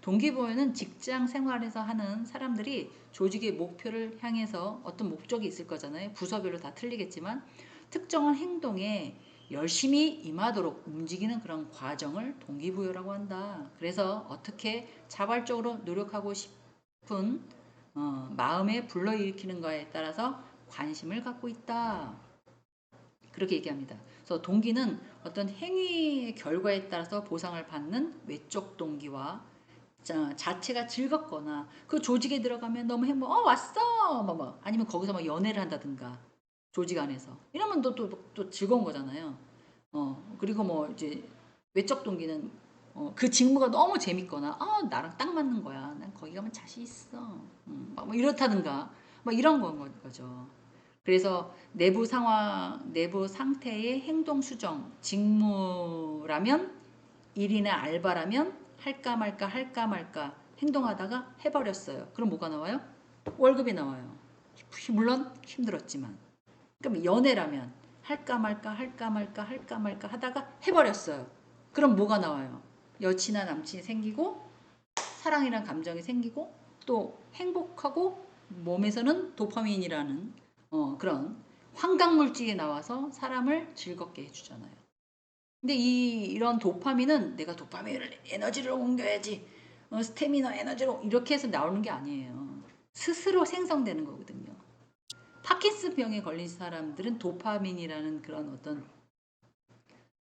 동기부여는 직장 생활에서 하는 사람들이 조직의 목표를 향해서 어떤 목적이 있을 거잖아요. 부서별로 다 틀리겠지만 특정한 행동에 열심히 임하도록 움직이는 그런 과정을 동기부여라고 한다. 그래서 어떻게 자발적으로 노력하고 싶은 마음에 불러일으키는 거에 따라서 관심을 갖고 있다. 그렇게 얘기합니다. 그래서 동기는 어떤 행위의 결과에 따라서 보상을 받는 외적 동기와 자체가 즐겁거나 그 조직에 들어가면 너무 왔어 아니면 거기서 막 연애를 한다든가 조직 안에서 이러면 또 즐거운 거잖아요. 그리고 뭐 이제 외적 동기는 그 직무가 너무 재밌거나 나랑 딱 맞는 거야. 난 거기 가면 자신 있어. 막 이렇다든가 막 이런 거죠. 그래서 내부 상태의 행동 수정, 직무라면 일이나 알바라면 할까 말까 행동하다가 해버렸어요. 그럼 뭐가 나와요? 월급이 나와요. 물론 힘들었지만. 그럼 연애라면 할까 말까 하다가 해버렸어요. 그럼 뭐가 나와요? 여친이나 남친이 생기고 사랑이란 감정이 생기고 또 행복하고 몸에서는 도파민이라는 그런 환각물질이 나와서 사람을 즐겁게 해주잖아요. 근데 이런 도파민은 내가 도파민을 에너지로 옮겨야지 스태미너 에너지로 이렇게 해서 나오는 게 아니에요. 스스로 생성되는 거거든요. 파킨슨 병에 걸린 사람들은 도파민이라는 그런 어떤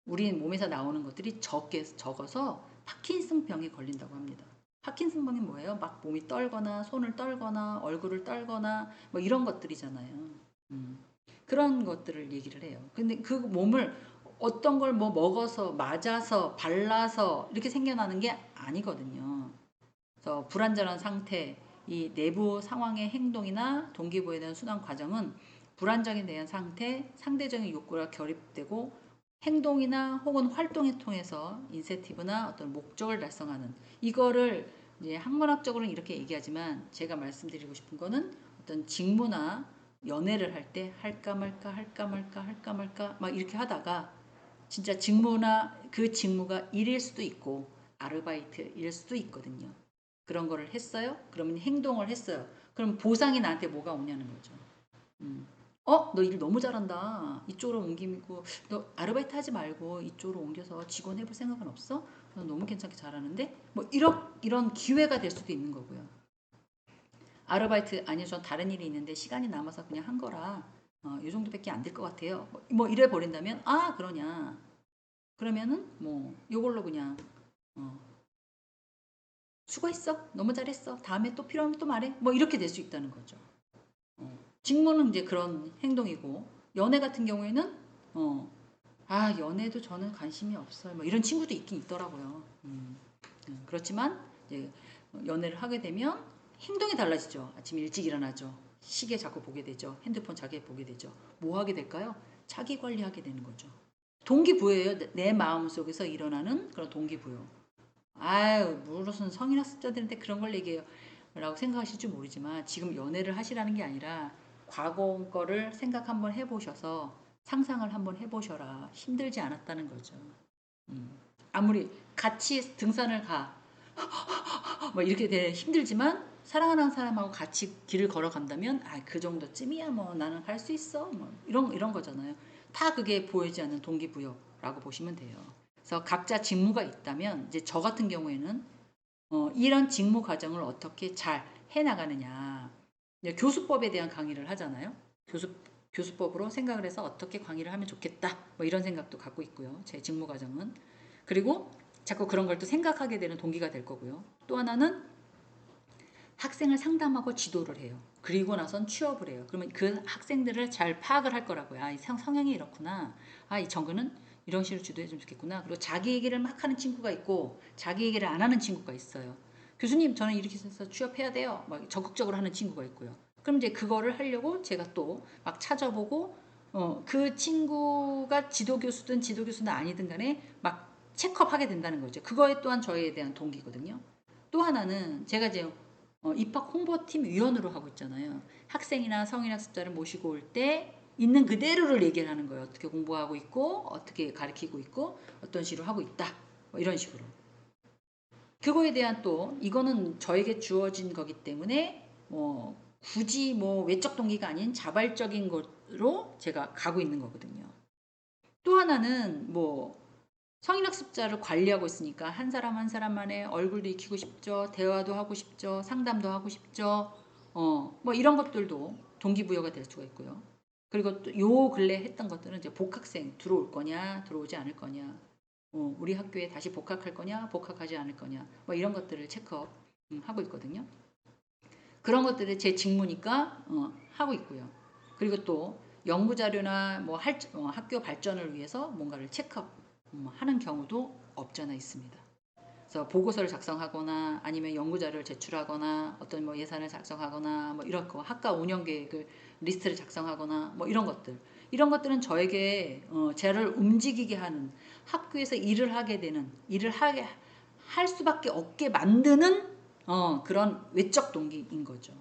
우리 몸에서 나오는 것들이 적어서 파킨슨 병에 걸린다고 합니다. 파킨슨병이 뭐예요? 막 몸이 떨거나 손을 떨거나 얼굴을 떨거나 뭐 이런 것들이잖아요. 음. 그런 것들을 얘기를 해요. 근데 그 몸을 어떤 걸 뭐 먹어서 맞아서 발라서 이렇게 생겨나는 게 아니거든요. 그래서 불안전한 상태, 이 내부 상황의 행동이나 동기부여에 대한 순환 과정은 불안정에 대한 상태, 상대적인 욕구가 결입되고 행동이나 혹은 활동에 통해서 인센티브나 어떤 목적을 달성하는 이거를 이제 학문학적으로는 이렇게 얘기하지만 제가 말씀드리고 싶은 거는 어떤 직무나 연애를 할 때 할까 말까 할까 말까 할까 말까 막 이렇게 하다가 진짜 직무나 그 직무가 일일 수도 있고 아르바이트일 수도 있거든요. 그런 거를 했어요? 그러면 행동을 했어요. 그럼 보상이 나한테 뭐가 오냐는 거죠. 너 일 너무 잘한다. 이쪽으로 옮기고, 너 아르바이트 하지 말고 이쪽으로 옮겨서 직원 해볼 생각은 없어? 너 너무 괜찮게 잘하는데? 뭐, 이런 기회가 될 수도 있는 거고요. 아르바이트, 아니요, 전 다른 일이 있는데 시간이 남아서 그냥 한 거라, 이 정도밖에 안 될 것 같아요. 뭐 이래 버린다면, 아, 그러냐. 그러면은, 뭐, 요걸로 그냥, 어, 수고했어. 너무 잘했어. 다음에 또 필요하면 또 말해. 뭐, 이렇게 될 수 있다는 거죠. 직무는 이제 그런 행동이고 연애 같은 경우에는 연애도 저는 관심이 없어요. 뭐 이런 친구도 있긴 있더라고요. 그렇지만 이제 연애를 하게 되면 행동이 달라지죠. 아침 일찍 일어나죠. 시계 자꾸 보게 되죠. 핸드폰 자기 보게 되죠. 뭐 하게 될까요? 자기 관리하게 되는 거죠. 동기부여예요. 내 마음 속에서 일어나는 그런 동기부여. 아유, 무슨 성인학습자들한테 그런 걸 얘기해요. 라고 생각하실지 모르지만 지금 연애를 하시라는 게 아니라 과거 거를 생각 한번 해보셔서 상상을 한번 해보셔라. 힘들지 않았다는 거죠. 음. 아무리 같이 등산을 가. 뭐 이렇게 돼 힘들지만 사랑하는 사람하고 같이 길을 걸어간다면 그 정도쯤이야 뭐 나는 갈 수 있어. 뭐 이런 거잖아요. 다 그게 보이지 않는 동기부여라고 보시면 돼요. 그래서 각자 직무가 있다면 이제 저 같은 경우에는 이런 직무 과정을 어떻게 잘 해나가느냐. 교수법에 대한 강의를 하잖아요. 교수법으로 생각을 해서 어떻게 강의를 하면 좋겠다. 뭐 이런 생각도 갖고 있고요. 제 직무 과정은. 그리고 자꾸 그런 걸 또 생각하게 되는 동기가 될 거고요. 또 하나는 학생을 상담하고 지도를 해요. 그리고 나선 취업을 해요. 그러면 그 학생들을 잘 파악을 할 거라고요. 이 성향이 이렇구나. 이 정근은 이런 식으로 지도해주면 좋겠구나. 그리고 자기 얘기를 막 하는 친구가 있고 자기 얘기를 안 하는 친구가 있어요. 교수님 저는 이렇게 해서 취업해야 돼요. 막 적극적으로 하는 친구가 있고요. 그럼 이제 그거를 하려고 제가 또 막 찾아보고 그 친구가 지도교수든 지도교수는 아니든 간에 막 체크업하게 된다는 거죠. 그거에 또한 저에 대한 동기거든요. 또 하나는 제가 이제 입학 홍보팀 위원으로 하고 있잖아요. 학생이나 성인학습자를 모시고 올 때 있는 그대로를 얘기를 하는 거예요. 어떻게 공부하고 있고 어떻게 가르치고 있고 어떤 식으로 하고 있다. 뭐 이런 식으로. 그거에 대한 또 이거는 저에게 주어진 거기 때문에 굳이 뭐 외적 동기가 아닌 자발적인 것으로 제가 가고 있는 거거든요. 또 하나는 뭐 성인학습자를 관리하고 있으니까 한 사람 한 사람만의 얼굴도 익히고 싶죠. 대화도 하고 싶죠. 상담도 하고 싶죠. 뭐 이런 것들도 동기부여가 될 수가 있고요. 그리고 또 요 근래 했던 것들은 이제 복학생 들어올 거냐, 들어오지 않을 거냐, 우리 학교에 다시 복학할 거냐, 복학하지 않을 거냐, 뭐 이런 것들을 체크업 하고 있거든요. 그런 것들이 제 직무니까 하고 있고요. 그리고 또 연구 자료나 뭐 학교 발전을 위해서 뭔가를 체크업 하는 경우도 없잖아 있습니다. 그래서 보고서를 작성하거나 아니면 연구 자료를 제출하거나 어떤 뭐 예산을 작성하거나 뭐 이런 거 학과 운영 계획을 리스트를 작성하거나 뭐 이런 것들은 저에게 저를 움직이게 하는 학교에서 일을 하게 되는 일을 하게 할 수밖에 없게 만드는 그런 외적 동기인 거죠.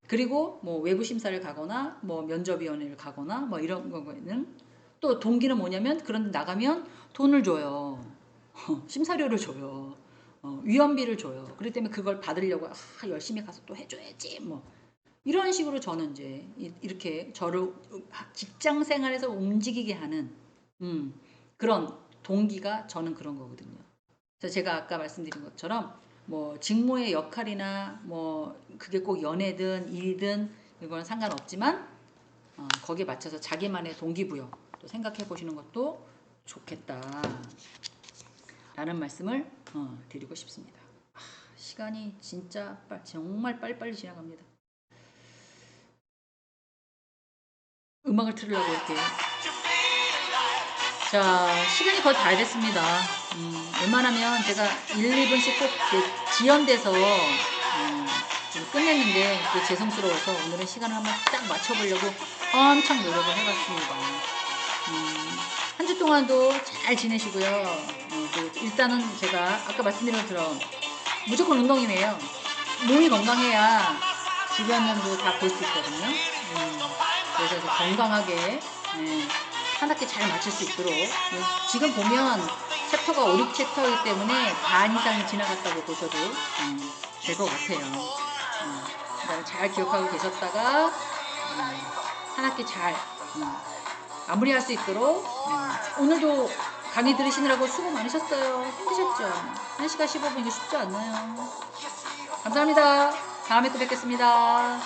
그리고 뭐 외부 심사를 가거나 뭐 면접위원회를 가거나 뭐 이런 거에는 또 동기는 뭐냐면 그런 데 나가면 돈을 줘요. 심사료를 줘요. 위원비를 줘요. 그렇기 때문에 그걸 받으려고 열심히 가서 또 해줘야지 뭐 이런 식으로 저는 이제 이렇게 저를 직장 생활에서 움직이게 하는 그런 동기가 저는 그런 거거든요. 그래서 제가 아까 말씀드린 것처럼 뭐 직무의 역할이나 뭐 그게 꼭 연애든 일이든 이건 상관없지만 거기에 맞춰서 자기만의 동기부여 또 생각해 보시는 것도 좋겠다 라는 말씀을 드리고 싶습니다. 시간이 진짜 정말 빨리빨리 지나갑니다. 음악을 틀으려고 이렇게. 자, 시간이 거의 다 됐습니다. 웬만하면 제가 1, 2분씩 꼭 지연돼서 좀 끝냈는데 그게 죄송스러워서 오늘은 시간을 한번 딱 맞춰보려고 엄청 노력을 해봤습니다. 한 주 동안도 잘 지내시고요. 일단은 제가 아까 말씀드린 것처럼 무조건 운동이네요. 몸이 건강해야 주변 면도 다 볼 수 있거든요. 그래서 건강하게 한 학기 잘 마칠 수 있도록 지금 보면 챕터가 5, 6챕터이기 때문에 반 이상이 지나갔다고 보셔도 될 것 같아요. 그다음에 잘 기억하고 계셨다가 한 학기 잘 마무리할 수 있도록 오늘도 강의 들으시느라고 수고 많으셨어요. 힘드셨죠? 1시간 15분 이거 쉽지 않나요? 감사합니다. 다음에 또 뵙겠습니다.